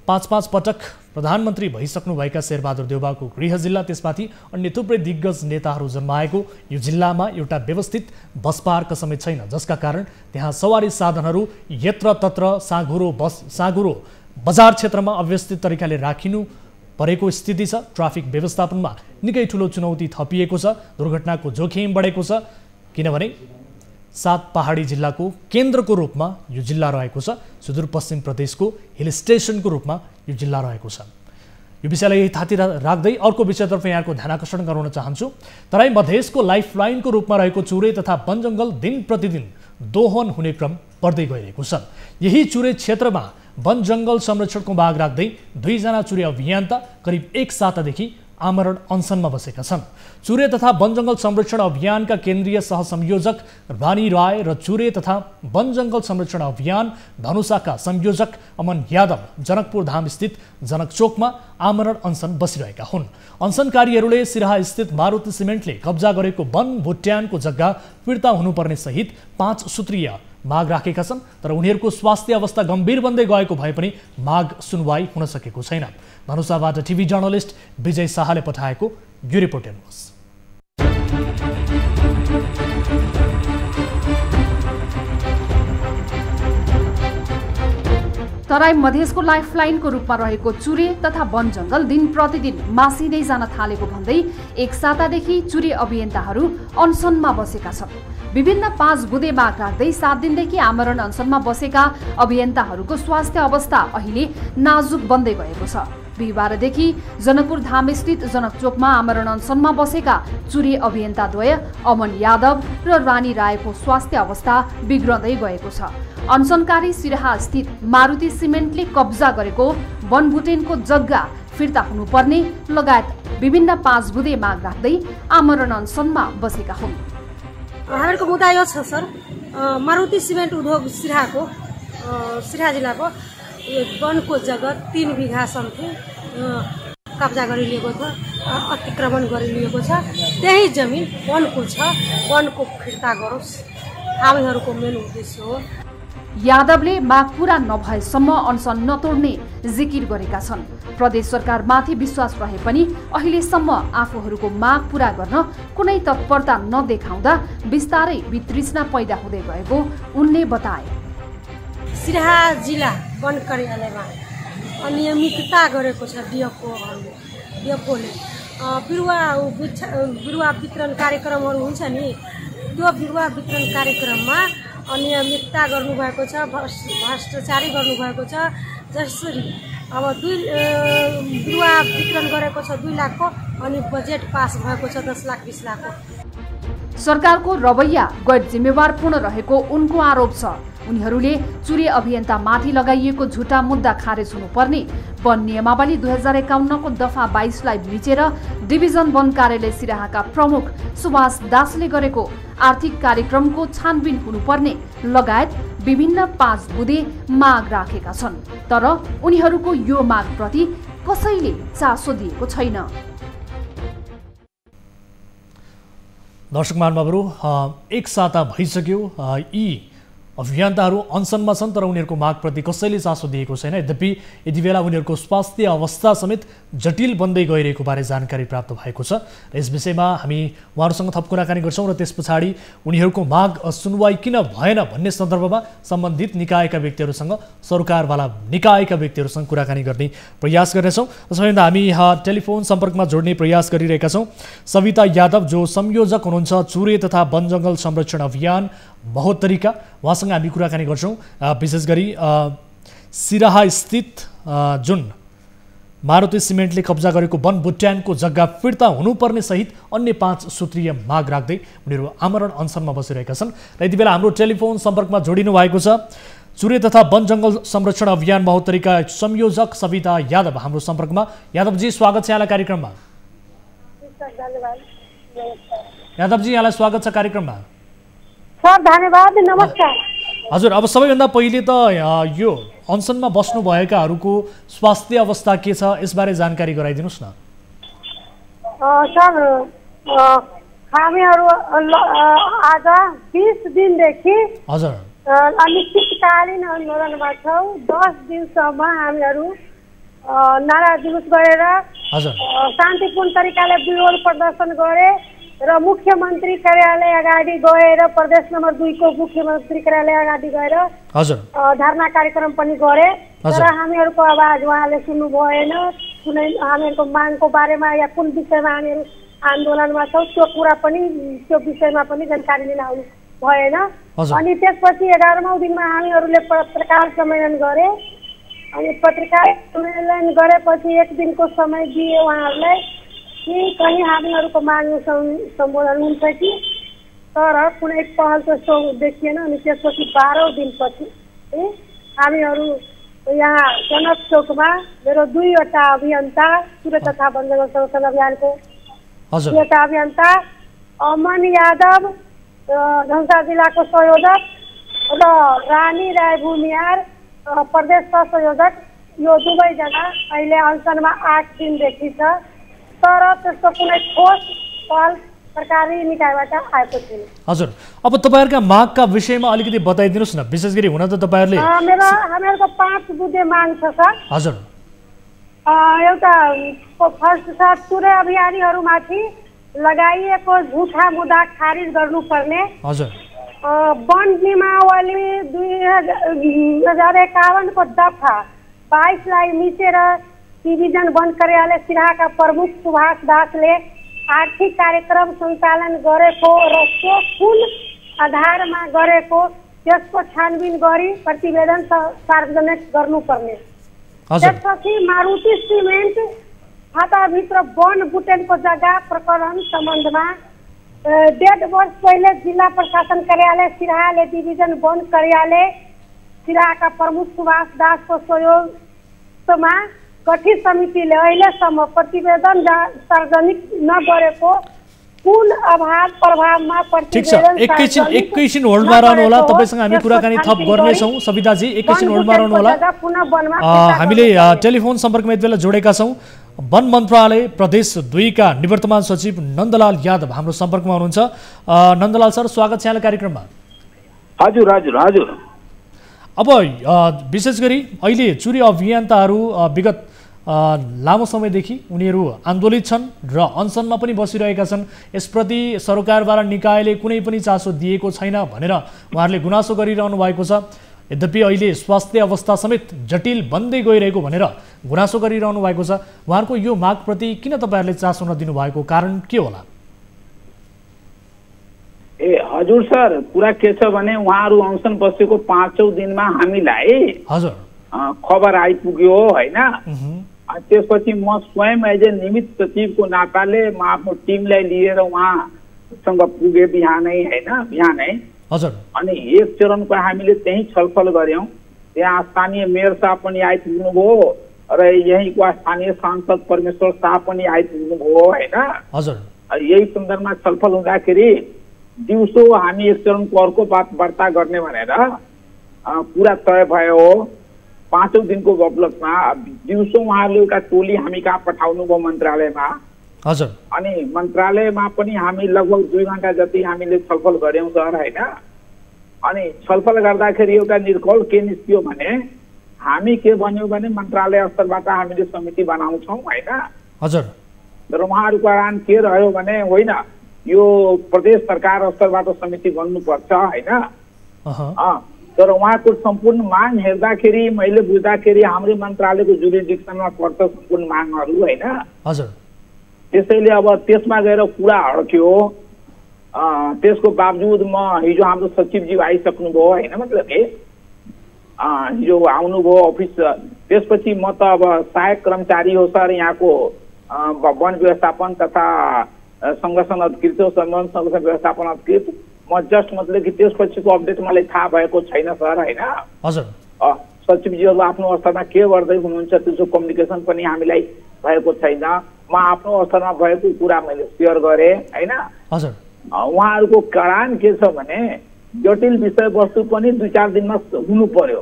5 पटक प्रधानमन्त्री भइसक्नुभएका शेरबहादुर देउवाको गृह जिल्ला, त्यसमाथि अन्य थुप्रै दिग्गज नेताहरू जन्माएको यो जिल्लामा एउटा व्यवस्थित बस पार्क समेत छैन, जसका कारण त्यहाँ सवारी साधनहरू यत्रतत्र साँघुरो बजार क्षेत्रमा अव्यवस्थित तरिकाले राखिनु परेको स्थिति छ। ट्राफिक व्यवस्थापनमा निकै ठुलो चुनौती थपिएको छ, दुर्घटनाको जोखिम बढेको छ, किनभने 7 पहाडी जिल्लाको केन्द्रको रूपमा यो जिल्ला रहेको छ, सुदूरपश्चिम प्रदेशको हिल स्टेसनको रूपमा यो जिल्ला रहेको छ। यो विषयलाई यही थाती राख्दै अर्को विषयतर्फ यहाँको ध्यान आकर्षण गराउन चाहन्छु। तराई मधेसको लाइफलाइनको रूपमा रहेको चुरे तथा वनजङ्गल दिन प्रतिदिन दोहन हुने क्रम बढ्दै गइरहेको छ। यही चुरे क्षेत्रमा वन जङ्गल संरक्षणको माग राख्दै 2 जना चुरे अभियन्ता करिब 1 सातादेखि आमरण अनसनमा बसेका छन्। चुरे तथा वन जङ्गल संरक्षण अभियानका केन्द्रीय सहसंयोजक रानी राय र चुरे तथा वन जङ्गल संरक्षण अभियान धनुषाका संयोजक अमन यादव जनकपुर धाम स्थित जनकचोकमा आमरण अनसन बसिरहेका हुन्। अनसनकारीहरूले सिराहा स्थित मारुति सिमेन्टले कब्जा गरेको वन भुट्यानको जग्गा फिर्ता हुनुपर्ने सहित 5 सूत्रीय माग राखेका छन्, तर उनीहरूको स्वास्थ्य अवस्था गम्भीर बन्दै गएको भए पनि माग सुनवाई हुन सकेको छैन। धनुषाबाट टिभी जर्नलिस्ट विजय शाहले पठाएको यो रिपोर्ट हेर्नुहोस्। तराई मधेसको लाइफलाइनको रूपमा रहेको चुरे तथा वन जङ्गल दिन प्रतिदिन मासिँदै जान थालेको भन्दै 1 सातादेखि चुरे अभियन्ताहरू अनसनमा बसेका छन्। विभिन्न 5 बुँदे माग राख्दै 7 दिनदेखि आमरण अनसनमा बसेका अभियन्ताहरूको स्वास्थ्य अवस्था अहिले नाजुक बन्दै गएको छ। बिहिबारदेखि जनकपुर धाम स्थित जनकचोकमा आमरण अनसनमा बसेका चुरे अभियन्ताद्वय अमन यादव र रानी रायको स्वास्थ्य अवस्था बिग्रँदै गएको छ। अनसनकारी सिराहा स्थित मारुति सिमेन्टले कब्जा गरेको वनभुटेनको जग्गा फिर्ता हुनुपर्ने लगायत विभिन्न 5 बुँदे माग राख्दै आमरण अनसनमा बसेका हुन्। हामीहरूको मुद्दा यो छ सर, मारुति सिमेन्ट उद्योग सिराहा जिल्लाको वनको जग्गा 3 बिघा समथिङ कब्जा गरिलिएको छ, अतिक्रमण गरिलिएको छ। त्यही जमिन वनको छ, वनको फिर्ता गरोस्, हामीहरूको मेन उद्देश्य हो। यादवले माग पूरा नभएसम्म अनसन नतोड्ने जिकिर गरेका छन्। प्रदेश सरकारमाथि विश्वास रहे पनि अहिलेसम्म आफूहरूको माग पूरा गर्न कुनै तत्परता नदेखाउँदा बिस्तारै वितृष्णा पैदा हुँदै गएको उनले बताए। सिराहा जिल्ला वन कार्यालयमा अनियमितता गरेको छ डिएफओले। बिरुवा वितरण कार्यक्रमहरू हुन्छ नि, त्यो बिरुवा वितरण कार्यक्रममा अनियमितता गर्नुभएको छ, भ्रष्टाचारी गर्नुभएको छ। जसरी अब बिरुवा वितरण गरेको छ 2 लाखको, अनि बजेट पास भएको छ 10 लाख 20 लाखको। सरकारको रवैया गैर जिम्मेवारपूर्ण रहेको उनको आरोप छ। उनीहरूले चुरे अभियन्तामाथि लगाइएको झुटा मुद्दा खारेज हुनुपर्ने, वन नियमावली 2051 को दफा 22लाई मिचेर डिभिजन वन कार्यालय सिराहाका प्रमुख सुभाष दासले गरेको आर्थिक कार्यक्रमको छानबिन हुनुपर्ने लगायत विभिन्न 5 बुँदे माग राखेका छन्। तर उनीहरूको यो मागप्रति कसैले चासो दिएको छैन। दर्शक महानुभावहरू एक साता भइसक्यो यी अभियन्ताहरू अनसनमा छन् तर उनीहरूको मागप्रति कसैले चासो दिएको छैन। यद्यपि यति बेला उनीहरूको स्वास्थ्य अवस्था समेत जटिल बन्दै गइरहेको बारे जानकारी प्राप्त भएको छ र यस विषयमा हामी उहाँहरूसँग थप कुराकानी गर्छौँ र त्यस पछाडि उनीहरूको माग सुनवाई किन भएन भन्ने सन्दर्भमा सम्बन्धित निकायका व्यक्तिहरूसँग सरकारवाला निकायका व्यक्तिहरूसँग कुराकानी गर्ने प्रयास गर्नेछौँ। सबैभन्दा हामी टेलिफोन सम्पर्कमा जोड्ने प्रयास गरिरहेका छौँ सविता यादव जो संयोजक हुनुहुन्छ चुरे तथा वन जङ्गल संरक्षण अभियान महोत्तरीका, उहाँसँग हामी कुराकानी गर्छौँ। विशेष गरी सिराहा स्थित जुन मारुति सिमेन्टले कब्जा गरेको वन बुट्यानको जग्गा फिर्ता हुनुपर्ने सहित अन्य 5 सूत्रीय माग राख्दै उनीहरू आमरण अनसनमा बसिरहेका छन् र यति बेला हाम्रो टेलिफोन सम्पर्कमा जोडिनु भएको छ चुरे तथा वन जङ्गल संरक्षण अभियान महोत्तरीका संयोजक सविता यादव हाम्रो सम्पर्कमा। यादवजी स्वागत छ यहाँलाई कार्यक्रममा। यादवजी यहाँलाई स्वागत छ कार्यक्रममा। सर धन्यवाद, नमस्कार। हजुर, अब सबैभन्दा पहिले त यो अनसनमा बस्नुभएकाहरूको स्वास्थ्य अवस्था के छ यसबारे जानकारी गराइदिनुहोस् न। सर हामीहरू आज 20 दिनदेखि हजुर अनिश्चितकालीन आन्दोलनमा छौँ। 10 दिनसम्म हामीहरू नारा जुलुस गरेर शान्तिपूर्ण तरिकाले विरोध प्रदर्शन गरे र मुख्यमन्त्री कार्यालय अगाडि गएर प्रदेश नम्बर 2 को मुख्यमन्त्री कार्यालय अगाडि गएर धरना कार्यक्रम पनि गरे तर हामीहरूको आवाज उहाँले सुन्नु भएन। कुनै हामीहरूको मागको बारेमा या कुन विषयमा हामीहरू आन्दोलनमा छौँ त्यो विषयमा पनि जानकारी लिन आउनु भएन। अनि त्यसपछि 11औं दिनमा हामीहरूले पत्रकार सम्मेलन गरे। अनि पत्रकार सम्मेलन गरेपछि 1 दिनको समय दिए उहाँहरूलाई कि कहीँ हामीहरूको माग सम्बोधन हुन्छ कि, तर कुनै पहल त्यस्तो देखिएन। अनि त्यसपछि 12औं दिनपछि हामीहरू यहाँ जनक चौकमा मेरो 2वटा अभियन्ता चुरे तथा वन जङ्गल संरक्षण अभियानको 2वटा अभियन्ता अमन यादव धनुषा जिल्लाको संयोजक र रानी राय भूमियार प्रदेश संयोजक यो दुवैजना अहिले अनसनमा 8 दिनदेखि छ तर त्यस्तो कुनै ठोस पहल सरकारी निकायबाट आएको छैन। हजुर, अब तपाईँहरूका मागका विषयमा अलिकति बताइदिनुहोस् न। विशेष गरी हुन त तपाईँहरूले हामीहरूको 5 बुँदे माग छ सर। हजुर, एउटा फर्स्ट छ चुरे अभियानीहरूमाथि लगाइएको झुठा मुद्दा खारिज गर्नुपर्ने। हजुर, वन नियमावली 2051 को दफा 22 लाई मिचेर डिभिजन वन कार्यालय सिराहाका प्रमुख सुभाष दासले आर्थिक कार्यक्रम सञ्चालन गरेको र त्यो कुन आधारमा गरेको त्यसको छानबिन गरी प्रतिवेदन सार्वजनिक गर्नुपर्ने। त्यसपछि मारुति सिमेन्ट खाताभित्र वन बुटेनको जग्गा प्रकरण सम्बन्धमा 1.5 वर्ष पहिले जिल्ला प्रशासन कार्यालय सिराहाले डिभिजन वन कार्यालय सिराहाका प्रमुख सुभाष दासको सहयोगमा गठित समितिले अहिलेसम्म प्रतिवेदन सार्वजनिक नगरेको कुन अभाव प्रभावमा प्रतिवेदन एकैछिन होल्डमा रहनु होला। तपाईसँग हामी कुराकानी थप गर्नेछौँ। सविताजी एकैछिन होल्डमा रहनु होला। हामीले टेलिफोन सम्पर्कमा यति बेला जोडेका छौँ वन मन्त्रालय प्रदेश 2 का निवर्तमान सचिव नन्दलाल यादव हाम्रो सम्पर्कमा हुनुहुन्छ। नन्दलाल सर स्वागत छ यहाँलाई कार्यक्रममा। हजुर हजुर हजुर। अब विशेष गरी अहिले चुरे अभियन्ताहरू विगत लामो समयदेखि उनीहरू आन्दोलित छन् र अनसनमा पनि बसिरहेका छन्। यसप्रति सरकारद्वारा निकायले कुनै पनि चासो दिएको छैन भनेर उहाँहरूले गुनासो गरिरहनु भएको छ। यद्यपि अहिले स्वास्थ्य अवस्था समेत जटिल बन्दै गइरहेको भनेर गुनासो गरिरहनु भएको छ। उहाँहरूको यो मागप्रति किन तपाईँहरूले चासो नदिनु भएको कारण के होला? हजुर सर, कुरा के छ भने उहाँहरू अनसन बसेको 5औं दिनमा हामीलाई खबर आइपुग्यो होइन। त्यसपछि म स्वयं एज ए निमित्त सचिवको नाताले म आफ्नो टिमलाई लिएर उहाँसँग पुगे बिहानै होइन बिहानै। अनि 1 चरणको हामीले त्यही छलफल गर्यौं। त्यहाँ स्थानीय मेयर साहब पनि आइपुग्नुभयो र यहीँको स्थानीय सांसद परमेश्वर साहब पनि आइपुग्नुभयो होइन। यही सन्दर्भमा छलफल हुँदाखेरि दिउँसो हामी 1 चरणको अर्को बात वार्ता गर्ने भनेर कुरा तय भयो। 5औं दिनको उपलक्ष्यमा दिउँसो उहाँहरूले एउटा टोली हामी कहाँ पठाउनुभयो मन्त्रालयमा हजुर। अनि मन्त्रालयमा पनि हामी लगभग 2 घण्टा जति हामीले छलफल गऱ्यौँ सर होइन। अनि छलफल गर्दाखेरि एउटा निर्कल के निस्कियो भने हामी के भन्यौँ भने मन्त्रालय स्तरबाट हामीले समिति बनाउँछौँ होइन। हजुर। तर उहाँहरूको आह्वान के रह्यो भने होइन यो प्रदेश सरकार स्तरबाट समिति बन्नुपर्छ होइन। तर उहाँको सम्पूर्ण माग हेर्दाखेरि मैले बुझ्दाखेरि हाम्रो मन्त्रालयको जुरिडिक्सनमा पर्छ सम्पूर्ण मागहरू होइन। हजुर। त्यसैले अब त्यसमा गएर कुरा अड्क्यो। त्यसको बावजुद म हिजो हाम्रो सचिवज्यू आइसक्नुभयो होइन, मतलब कि हिजो आउनुभयो अफिस। त्यसपछि म त अब सहायक कर्मचारी हो सर यहाँको वन व्यवस्थापन तथा संगठन अधिकृत हो, संगठन व्यवस्थापन अधिकृत। म जस्ट मतलब कि त्यसपछिको अपडेट मलाई थाहा भएको छैन सर होइन। हजुर। सचिवजीहरू आफ्नो स्तरमा के गर्दै हुनुहुन्छ त्यसको कम्युनिकेसन पनि हामीलाई भएको छैन। म आफ्नो स्तरमा भएको कुरा मैले सेयर गरेँ होइन। हजुर। उहाँहरूको कारण के छ भने जटिल विषयवस्तु पनि 2-4 दिनमा हुनु पर्यो।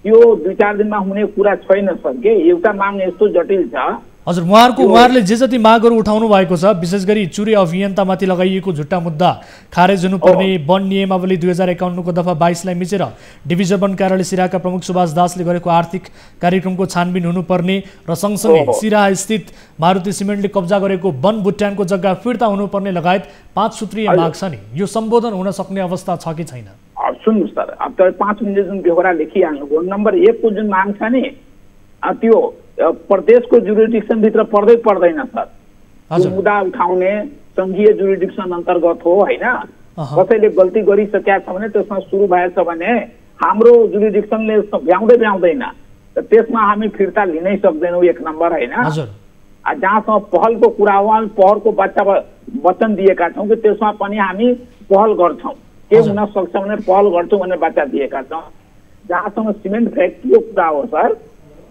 त्यो 2-4 दिनमा हुने कुरा छैन सर के। एउटा माग यस्तो जटिल छ। हजुर। उहाँहरूले जे जति मागहरू उठाउनु भएको छ विशेष गरी चुरे अभियन्तामाथि लगाइएको झुट्टा मुद्दा खारेज हुनुपर्ने, वन नियमावली 2051 को दफा 22 लाई मिचेर डिभिजन वन कार्यालय सिराहाका प्रमुख सुभाष दासले गरेको आर्थिक कार्यक्रमको छानबिन हुनुपर्ने र सँगसँगै सिराहा स्थित मारुति सिमेन्टले कब्जा गरेको वन बुट्यानको जग्गा फिर्ता हुनुपर्ने लगायत 5 सूत्रीय माग छ नि। यो सम्बोधन हुन सक्ने अवस्था छ कि छैन? सुन्नुहोस् सर, अब तपाईँ 5 मिनट जुन बेहोरा लेखिहाल्नुभयो, नम्बर 1 को जुन माग छ नि त्यो प्रदेशको जुरिडिक्सन भित्र पर्दैन सर। मुद्दा उठाउने संघीय जुरिडिक्सन अन्तर्गत हो होइन। कसैले गल्ती गरिसकेका छ भने त्यसमा सुरु भएछ भने हाम्रो जुरिडिक्सनले भ्याउँदैन, त्यसमा हामी फिर्ता लिनै सक्दैनौँ 1 नम्बर होइन। जहाँसम्म पहलको कुरा हो हामी पहलको वचन दिएका छौँ कि त्यसमा पनि हामी पहल गर्छौँ, के हुन सक्छ भने पहल गर्छौँ भनेर वाचा दिएका छौँ। जहाँसम्म सिमेन्ट फ्याक्ट्रीको कुरा हो सर,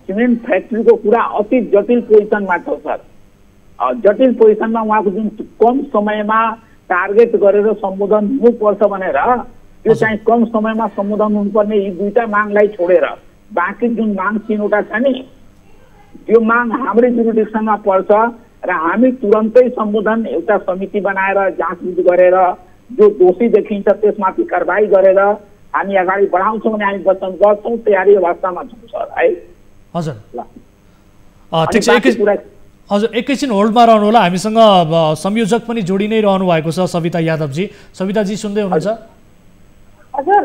सिमेन्ट फ्याक्ट्रीको कुरा अति जटिल पोजिसनमा छ सर। जटिल पोजिसनमा उहाँको जुन कम समयमा टार्गेट गरेर सम्बोधन हुनुपर्छ भनेर त्यो चाहिँ कम समयमा सम्बोधन हुनुपर्ने यी 2टा मागलाई छोडेर बाँकी जुन माग 3वटा छ नि त्यो माग हाम्रै जुरिडिक्सनमा पर्छ र हामी तुरन्तै सम्बोधन एउटा समिति बनाएर जाँचबुझ गरेर जो दोषी देखिन्छ त्यसमाथि कारबाही गरेर हामी अगाडि बढाउँछौँ भने हामी वचनबद्ध छौँ, तयारी अवस्थामा छौँ सर है। हजुर। ठिक छ। हजुर एकैछिन होल्डमा रहनु होला, हामीसँग संयोजक पनि जोडी नै रहनु भएको छ सविता यादवजी। सविताजी सुन्दै हुनुहुन्छ? हजुर।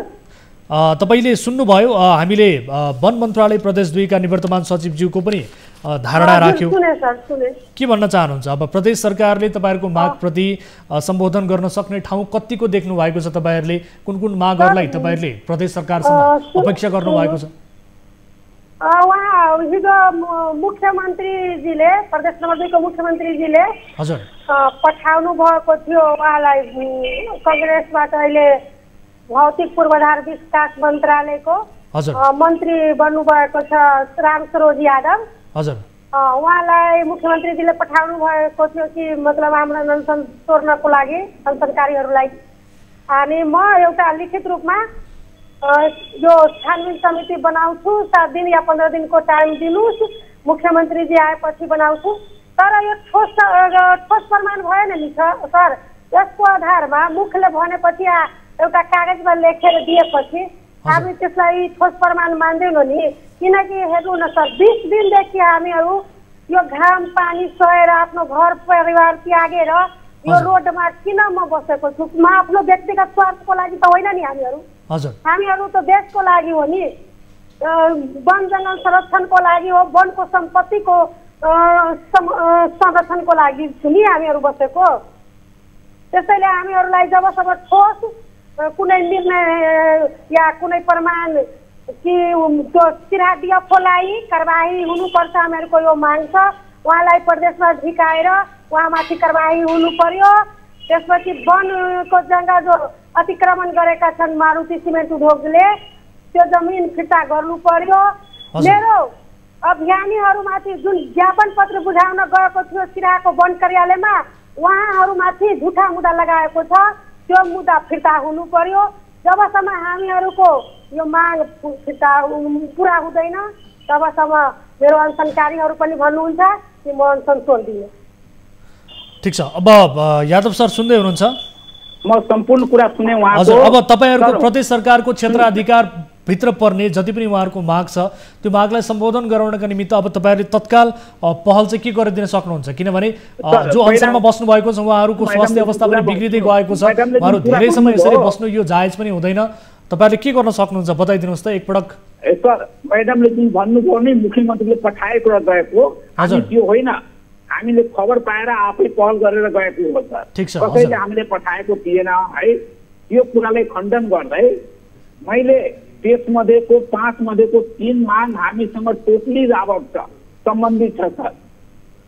तपाईले सुन्नुभयो हामीले वन मन्त्रालय प्रदेश 2 का निवर्तमान सचिवज्यूको पनि धारणा राख्यौँ। के भन्न चाहनुहुन्छ? अब प्रदेश सरकारले तपाईहरुको मागप्रति सम्बोधन गर्न सक्ने ठाउँ कतिको देख्नु भएको छ? तपाईहरुले कुन मागहरूलाई तपाईहरुले प्रदेश सरकारसँग अपेक्षा गर्नु भएको छ? वहाँ हिजो मुख्यमन्त्रीजीले प्रदेश नम्बर 2 को मुख्यमन्त्रीजीले हजुर पठाउनु भएको थियो उहाँलाई कांग्रेसबाट अहिले भौतिक पूर्वाधार विकास मन्त्रालयको मन्त्री बन्नुभएको छ रामसरोज यादव। हजुर। उहाँलाई मुख्यमन्त्रीजीले पठाउनु भएको थियो कि मतलब हाम्रो अनसन तोड्नको लागि अनसनकारीहरूलाई। अनि म एउटा लिखित रूपमा जो छानबिन समिति बनाउँछु 7 दिन या 15 दिनको टाइम दिनुहोस्, मुख्यमन्त्रीजी आएपछि बनाउँछु। तर यो ठोस प्रमाण भएन नि सर। यसको आधारमा मुखले भनेपछि एउटा कागजमा लेखेर दिएपछि हामी त्यसलाई ठोस प्रमाण मान्दैनौँ नि। किनकि हेर्नु न सर, 20 दिनदेखि हामीहरू यो घाम पानी सहेर आफ्नो घर परिवार त्यागेर यो रोडमा किन म बसेको छु? म आफ्नो व्यक्तिगत स्वार्थको लागि त होइन नि। हामीहरू त देशको लागि हो नि, वन जङ्गल संरक्षणको लागि हो, वनको सम्पत्तिको संरक्षणको लागि छु नि हामीहरू बसेको। त्यसैले हामीहरूलाई जबसम्म ठोस कुनै निर्णय या कुनै प्रमाण कि त्यो सिराहा डिएफओलाई कारबाही हुनुपर्छ हामीहरूको यो माग छ। उहाँलाई प्रदेशमा झिकाएर उहाँमाथि कारबाही हुनु पर्यो। त्यसपछि वनको जग्गा जो अतिक्रमण गरेका छन् मारुति सिमेन्ट उद्योगले त्यो जमिन फिर्ता गर्नु पर्यो। मेरो अभियानीहरूमाथि जुन ज्ञापन पत्र बुझाउन गएको थियो सिराहाको वन कार्यालयमा उहाँहरूमाथि झुठा मुद्दा लगाएको छ, त्यो मुद्दा फिर्ता हुनु पर्यो। जबसम्म हामीहरूको यो माग फिर्ता पुरा हुँदैन तबसम्म मेरो अनसनकारीहरू पनि भन्नुहुन्छ कि म अनसन छोड्दिनँ। ठिक छ। अब यादव सर सुन्दै हुनुहुन्छ? म सम्पूर्ण कुरा सुने उहाँको। हजुर, अब तपाईहरुको प्रदेश सरकारको क्षेत्राधिकार भित्र पर्ने जति पनि उहाँहरूको माग छ त्यो मागलाई सम्बोधन गराउनका निमित्त अब तपाईहरुले तत्काल पहल चाहिँ के गरिदिन सक्नुहुन्छ? किनभने जो अनसनमा बस्नु भएको छ उहाँहरूको स्वास्थ्य अवस्था पनि बिग्रिँदै गएको छ, उहाँहरू धेरै समय यसरी बस्नु यो जायज पनि हुँदैन। तपाईहरुले के गर्न सक्नुहुन्छ बताइदिनुहोस् त एकपटक। सर, म्याडमले जुन भन्नुभयो नि मुख्यमन्त्रीले पठाएको र गएको, हामी त्यो होइन, हामीले खबर पाएर आफै पहल गरेर गएको हो सर। ठीक छ, कसैले हामीले पठाएको थिएन है। यो कुरालाई खण्डन गर्दै मैले 5 मध्येको 3 माग हामीसँग टोटली सम्बन्धित छ सर।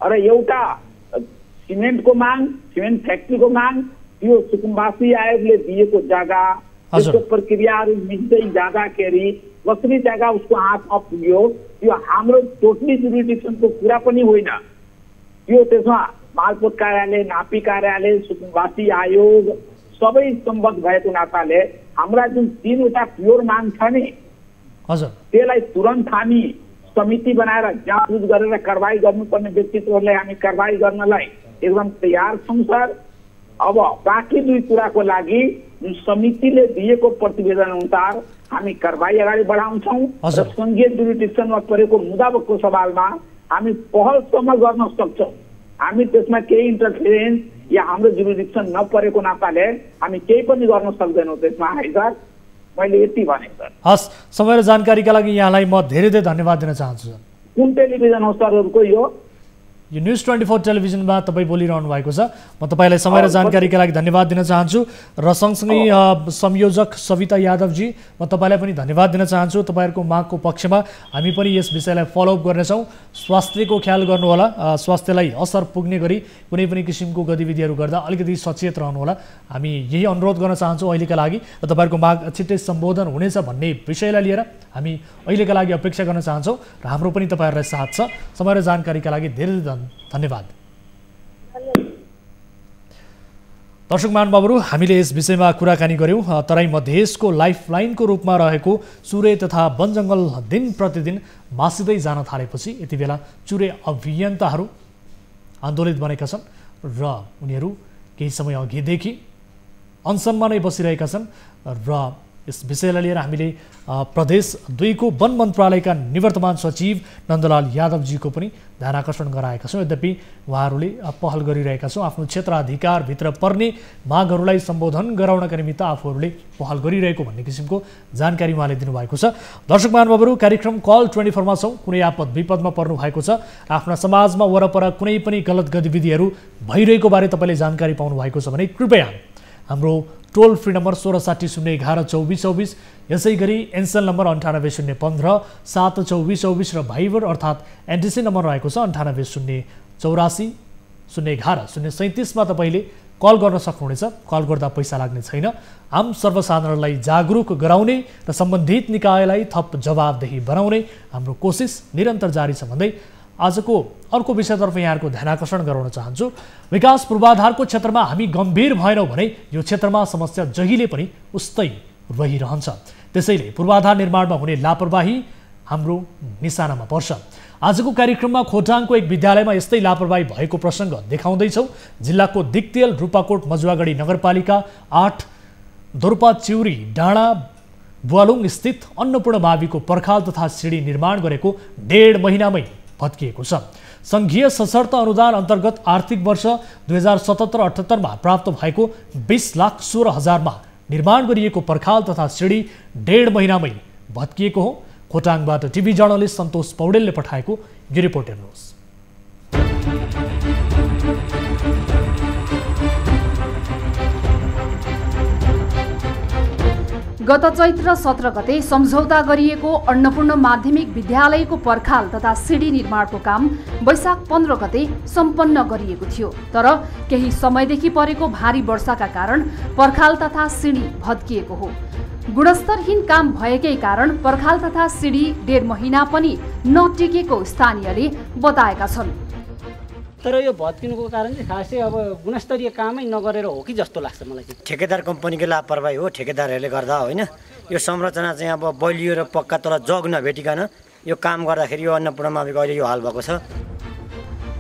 र एउटा सिमेन्टको माग, सिमेन्ट फ्याक्ट्रीको माग, त्यो सुकुम्बासी आयोगले दिएको जग्गा, त्यसको प्रक्रियाहरू मिल्दै जाँदाखेरि कसरी जग्गा उसको हातमा पुग्यो त्यो हाम्रो टोटली जुरिडिक्सनको कुरा पनि होइन। त्यो त्यसमा मालपोत कार्यालय, नापी कार्यालय, सुकुम्बासी आयोग सबै सम्बद्ध भएको नाताले हाम्रा जुन 3वटा प्योर माग छ नि त्यसलाई तुरन्त हामी समिति बनाएर जाँचबुझ गरेर कारबाही गर्नुपर्ने व्यक्तित्वहरूलाई हामी कारबाही गर्नलाई एकदम तयार छौँ सर। अब बाँकी 2 कुराको लागि जुन समितिले दिएको प्रतिवेदन अनुसार हामी कारबाही अगाडि बढाउँछौँ र सङ्घीय जुरिडिक्सनमा परेको मुद्दाको सवालमा हामी पहलसम्म गर्न सक्छौँ। हामी त्यसमा केही इन्टरफेरेन्स या हाम्रो जुरिडिक्सन नपरेको नाताले हामी केही पनि गर्न सक्दैनौँ त्यसमा है सर। मैले यति भने सर। हस्, समय र जानकारीका लागि यहाँलाई म धेरै धेरै धन्यवाद दिन चाहन्छु सर। कुन टेलिभिजन हो सरहरूको यो न्युज 24 टेलिभिजनमा तपाईँ बोलिरहनु भएको छ। म तपाईँलाई समय र जानकारीका लागि धन्यवाद दिन चाहन्छु र सँगसँगै संयोजक सविता यादवजी म तपाईँलाई पनि धन्यवाद दिन चाहन्छु। तपाईँहरूको मागको पक्षमा हामी पनि यस विषयलाई फलोअप गर्नेछौँ। स्वास्थ्यको ख्याल गर्नुहोला, स्वास्थ्यलाई असर पुग्ने गरी कुनै पनि किसिमको गतिविधिहरू गर्दा अलिकति सचेत रहनुहोला। हामी यही अनुरोध गर्न चाहन्छौँ अहिलेका लागि र तपाईँहरूको माग छिट्टै सम्बोधन हुनेछ भन्ने विषयलाई लिएर हामी अहिलेका लागि अपेक्षा गर्न चाहन्छौँ र हाम्रो पनि तपाईँहरूलाई साथ छ। समय र जानकारीका लागि धेरै धन्यवाद। दर्शक महानुभावहरू, हामीले यस विषयमा कुराकानी गर्यौँ। तराई मधेसको लाइफलाइनको रूपमा रहेको चुरे तथा वनजङ्गल दिन प्रतिदिन मासिँदै जान थालेपछि यति बेला चुरे अभियन्ताहरू आन्दोलित बनेका छन् र उनीहरू केही समय अघिदेखि अनसनमा नै बसिरहेका छन् र यस विषयलाई लिएर हामीले प्रदेश 2 को वन मन्त्रालयका निवर्तमान सचिव नन्दलाल यादवजीको पनि ध्यान आकर्षण गराएका छौँ। यद्यपि उहाँहरूले पहल गरिरहेका छौँ, आफ्नो क्षेत्राधिकारभित्र पर्ने मागहरूलाई सम्बोधन गराउनका निमित्त आफूहरूले पहल गरिरहेको भन्ने किसिमको जानकारी उहाँले दिनुभएको छ। दर्शक महानुभावहरू, कार्यक्रम कल 24 मा छौँ। कुनै आपद विपदमा पर्नु भएको छ, आफ्ना समाजमा वरपर कुनै पनि गलत गतिविधिहरू भइरहेको बारे तपाईँले जानकारी पाउनु भएको छ भने कृपया हाम्रो टोल फ्री नम्बर 1660112424, यसै गरी एनसेल नम्बर 980115 72424 र भाइबर अर्थात् एनटिसी नम्बर रहेको छ 980480 011 037 मा तपाईँले कल गर्न सक्नुहुनेछ। कल गर्दा पैसा लाग्ने छैन। आम सर्वसाधारणलाई जागरुक गराउने र सम्बन्धित निकायलाई थप जवाबदेही बनाउने हाम्रो कोसिस निरन्तर जारी छ भन्दै आजको अर्को विषयतर्फ यहाँहरूको ध्यान आकर्षण गराउन चाहन्छु। विकास पूर्वाधारको क्षेत्रमा हामी गम्भीर भएनौँ भने यो क्षेत्रमा समस्या जहिले पनि उस्तै रहिरहन्छ। त्यसैले पूर्वाधार निर्माणमा हुने लापरवाही हाम्रो निशानामा पर्छ। आजको कार्यक्रममा खोटाङको एक विद्यालयमा यस्तै लापरवाही भएको प्रसङ्ग देखाउँदैछौँ। जिल्लाको दिक्तेल, रूपाकोट, मजुवागढी नगरपालिका 8 दोर्पा चिउरी डाँडा बुवालुङ स्थित अन्नपूर्ण माविको पर्खाल तथा सिडी निर्माण गरेको 1.5 महिनामै भत्किएको छ। सङ्घीय सशर्त अनुदान अन्तर्गत आर्थिक वर्ष 2077-78 मा प्राप्त भएको 20,16,000 मा निर्माण गरिएको पर्खाल तथा सिडी 1.5 महिनामै भत्किएको हो। खोटाङबाट टिभी जर्नलिस्ट सन्तोष पौडेलले पठाएको यो रिपोर्ट हेर्नुहोस्। गत चैत्र 17 गते सम्झौता गरिएको अन्नपूर्ण माध्यमिक विद्यालयको पर्खाल तथा सिडी निर्माणको काम वैशाख 15 गते सम्पन्न गरिएको थियो। तर केही समयदेखि परेको भारी वर्षाका कारण पर्खाल तथा सिडी भत्किएको हो। गुणस्तरहीन काम भएकै कारण पर्खाल तथा सिडी 1.5 महिना पनि नटिकेको स्थानीयले बताएका छन्। तर यो भत्किनुको कारण चाहिँ खासै अब गुणस्तरीय कामै नगरेर हो कि जस्तो लाग्छ मलाई चाहिँ। ठेकेदार कम्पनीको लापरवाही हो, ठेकेदारहरूले गर्दा होइन। यो संरचना चाहिँ अब बलियो र पक्का तल जग नभेटिकन यो काम गर्दाखेरि यो अन्नपूर्ण माविको अहिले यो हाल भएको छ।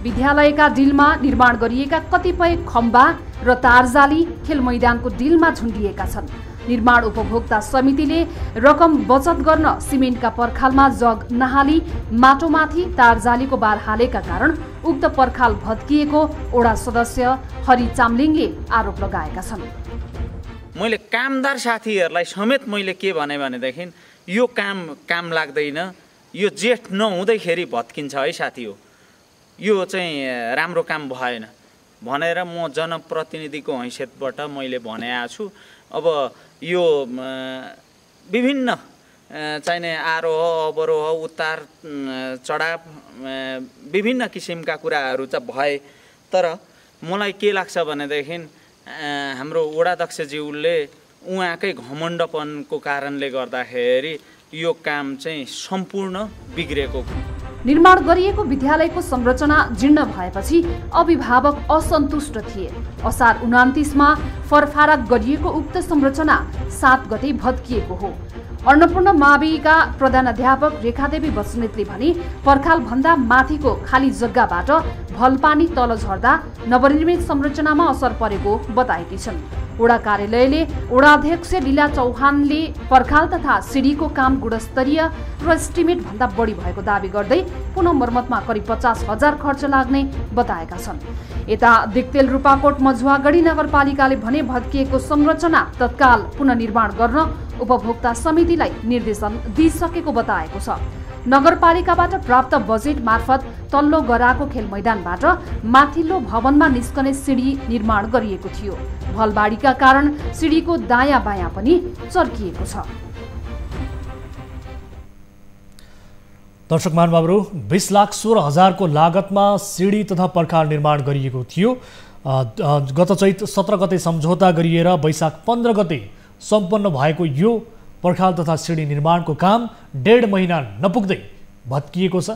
विद्यालयका डिलमा निर्माण गरिएका कतिपय खम्बा र तारजाली खेल मैदानको डिलमा झुन्डिएका छन्। निर्माण उपभोक्ता समितिले रकम बचत गर्न सिमेन्टका पर्खालमा जग नहाली माटोमाथि तारजालीको बार हालेका कारण उक्त पर्खाल भत्किएको ओडा सदस्य हरि चामलिङले आरोप लगाएका छन्। मैले कामदार साथीहरूलाई समेत मैले के भने भनेदेखि यो काम लाग्दैन, यो जेठ नहुँदैखेरि भत्किन्छ है साथी हो, यो चाहिँ राम्रो काम भएन भनेर म जनप्रतिनिधिको हैसियतबाट मैले भनेको छु। अब यो विभिन्न चाहिने आरोह अवरोह उतार चढाव विभिन्न किसिमका कुराहरू चाहिँ भए, तर मलाई के लाग्छ भनेदेखि हाम्रो वडाध्यक्षज्यूले उहाँकै घमण्डपनको कारणले गर्दाखेरि यो काम चाहिँ सम्पूर्ण बिग्रेको। निर्माण गरिएको विद्यालयको संरचना जीर्ण भएपछि अभिभावक असन्तुष्ट थिए। असार 29 मा फरफारक गरिएको उक्त संरचना 7 गते भत्किएको हो। अन्नपूर्ण माविका प्रधानाध्यापक रेखादेवी बस्नेतले भने पर्खाल भन्दा माथिको खाली जग्गाबाट भलपानी तल झर्दा नवनिर्मित संरचनामा असर परेको बताएकी छन्। वडा कार्यालयले वडाध्यक्ष लीला चौहानले पर्खाल तथा सिडीको काम गुणस्तरीय र एस्टिमेट भन्दा बढी भएको दावी गर्दै पुनः मर्मतमा करिब 50,000 खर्च लाग्ने बताएका छन्। यता दिक्तेल रूपाकोट मझुवागढी नगरपालिकाले भने भत्किएको संरचना तत्काल पुनर्निर्माण गर्न उपभोक्ता समितिलाई निर्देशन दिइसकेको बताएको छ। नगरपालिकाबाट प्राप्त बजेट मार्फत तल्लो गराको खेल मैदानबाट माथिल्लो भवनमा निस्कने सिडी निर्माण गरिएको थियो। भलबाढीका कारण सिडीको दायाँ बायाँ पनि चर्किएको छ। दर्शक महानुभावहरू 20,16,000 को लागतमा सिडी तथा पर्खाल निर्माण गरिएको थियो। गत चैत 17 गते सम्झौता गरिएर वैशाख 15 गते सम्पन्न भएको यो पर्खाल तथा सिडी निर्माणको काम 1.5 महिना नपुग्दै भत्किएको छ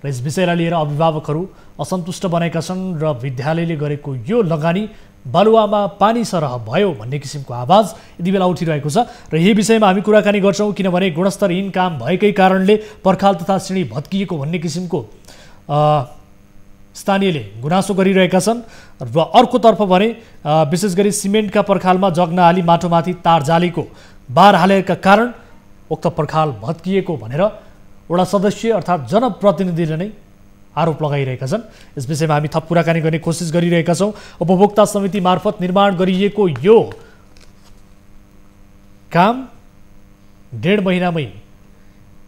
र यस विषयलाई लिएर अभिभावकहरू असन्तुष्ट बनेका छन् र विद्यालयले गरेको यो लगानी बालुवामा पानी सरह भयो भन्ने किसिमको आवाज यति बेला उठिरहेको छ र यही विषयमा हामी कुराकानी गर्छौँ, किनभने गुणस्तरहीन काम भएकै कारणले पर्खाल तथा सिडी भत्किएको भन्ने किसिमको स्थानीयले गुनासो गरिरहेका छन् र अर्कोतर्फ भने विशेष गरी सिमेन्टका पर्खालमा जग नहाली माटोमाथि तार जालीको बार हालेका कारण उक्त पर्खाल भत्किएको भनेर वडा सदस्य अर्थात् जनप्रतिनिधिले नै आरोप लगाइरहेका छन्। यस विषयमा हामी थप कुराकानी गर्ने कोसिस गरिरहेका छौँ। उपभोक्ता समिति मार्फत निर्माण गरिएको यो काम 1.5 महिनामै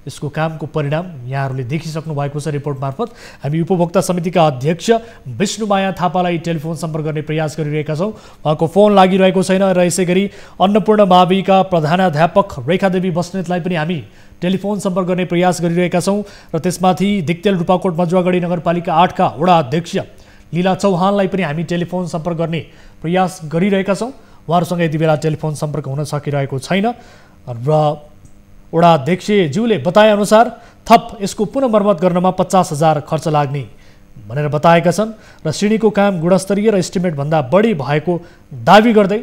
यसको कामको परिणाम यहाँहरूले देखिसक्नु भएको छ। रिपोर्ट मार्फत हामी उपभोक्ता समितिका अध्यक्ष विष्णुमाया थापालाई टेलिफोन सम्पर्क गर्ने प्रयास गरिरहेका छौँ। उहाँको फोन लागिरहेको छैन र यसै गरी अन्नपूर्ण माविका प्रधानाध्यापक रेखादेवी बस्नेतलाई पनि हामी टेलिफोन सम्पर्क गर्ने प्रयास गरिरहेका छौँ र त्यसमाथि दिक्तेल रूपाकोट मजुवागढी नगरपालिका 8 का वडा अध्यक्ष लीला चौहानलाई पनि हामी टेलिफोन सम्पर्क गर्ने प्रयास गरिरहेका छौँ। उहाँहरूसँग यति बेला टेलिफोन सम्पर्क हुन सकिरहेको छैन र वडा अध्यक्षज्यूले बताएअनुसार थप यसको पुनर्मर्मत गर्नमा 50,000 खर्च लाग्ने भनेर बताएका छन् र सिडीको काम गुणस्तरीय र एस्टिमेट भन्दा बढी भएको दावी गर्दै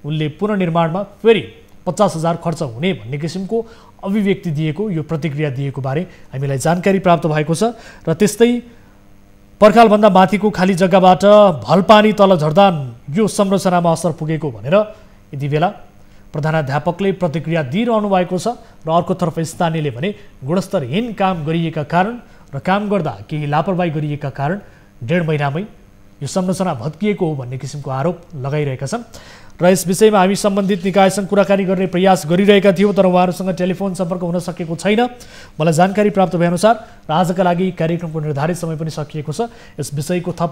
उनले पुनर्निर्माणमा फेरि 50,000 खर्च हुने भन्ने किसिमको अभिव्यक्ति दिएको, यो प्रतिक्रिया दिएको बारे हामीलाई जानकारी प्राप्त भएको छ र त्यस्तै पर्खालभन्दा माथिको खाली जग्गाबाट भलपानी तल झर्दा यो संरचनामा असर पुगेको भनेर यति बेला प्रधानाध्यापकले प्रतिक्रिया दिइरहनु भएको छ र अर्कोतर्फ स्थानीयले भने गुणस्तरहीन काम गरिएका कारण र काम गर्दा केही लापरवाही गरिएका कारण 1.5 महिनामै यो संरचना भत्किएको हो भन्ने किसिमको आरोप लगाइरहेका छन् र यस विषयमा हामी सम्बन्धित निकायसँग कुराकानी गर्ने प्रयास गरिरहेका थियौँ, तर उहाँहरूसँग टेलिफोन सम्पर्क हुन सकेको छैन। मलाई जानकारी प्राप्त भएअनुसार र आजका लागि कार्यक्रमको निर्धारित समय पनि सकिएको छ। यस विषयको थप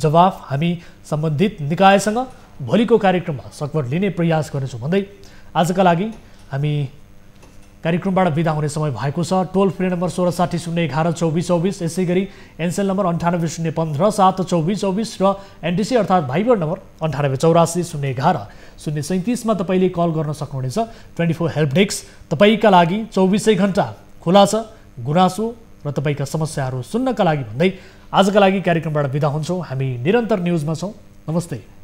जवाफ हामी सम्बन्धित निकायसँग भोलिको कार्यक्रममा सकभर लिने प्रयास गर्नेछौँ भन्दै आजका लागि हामी कार्यक्रमबाट बिदा हुने समय भएको छ। टोल फ्री नम्बर 1660112424, यसै गरी एनसेल नम्बर 9801572424 र एनटिसी अर्थात् भाइबर नम्बर 9884011037 मा तपाईँले कल गर्न सक्नुहुनेछ। 24 हेल्प डेस्क तपाईँका लागि 24 घण्टा खुला छ। गुनासो र तपाईँका समस्याहरू सुन्नका लागि भन्दै आजका लागि कार्यक्रमबाट बिदा हुन्छौँ। हामी निरन्तर न्युजमा छौँ। नमस्ते।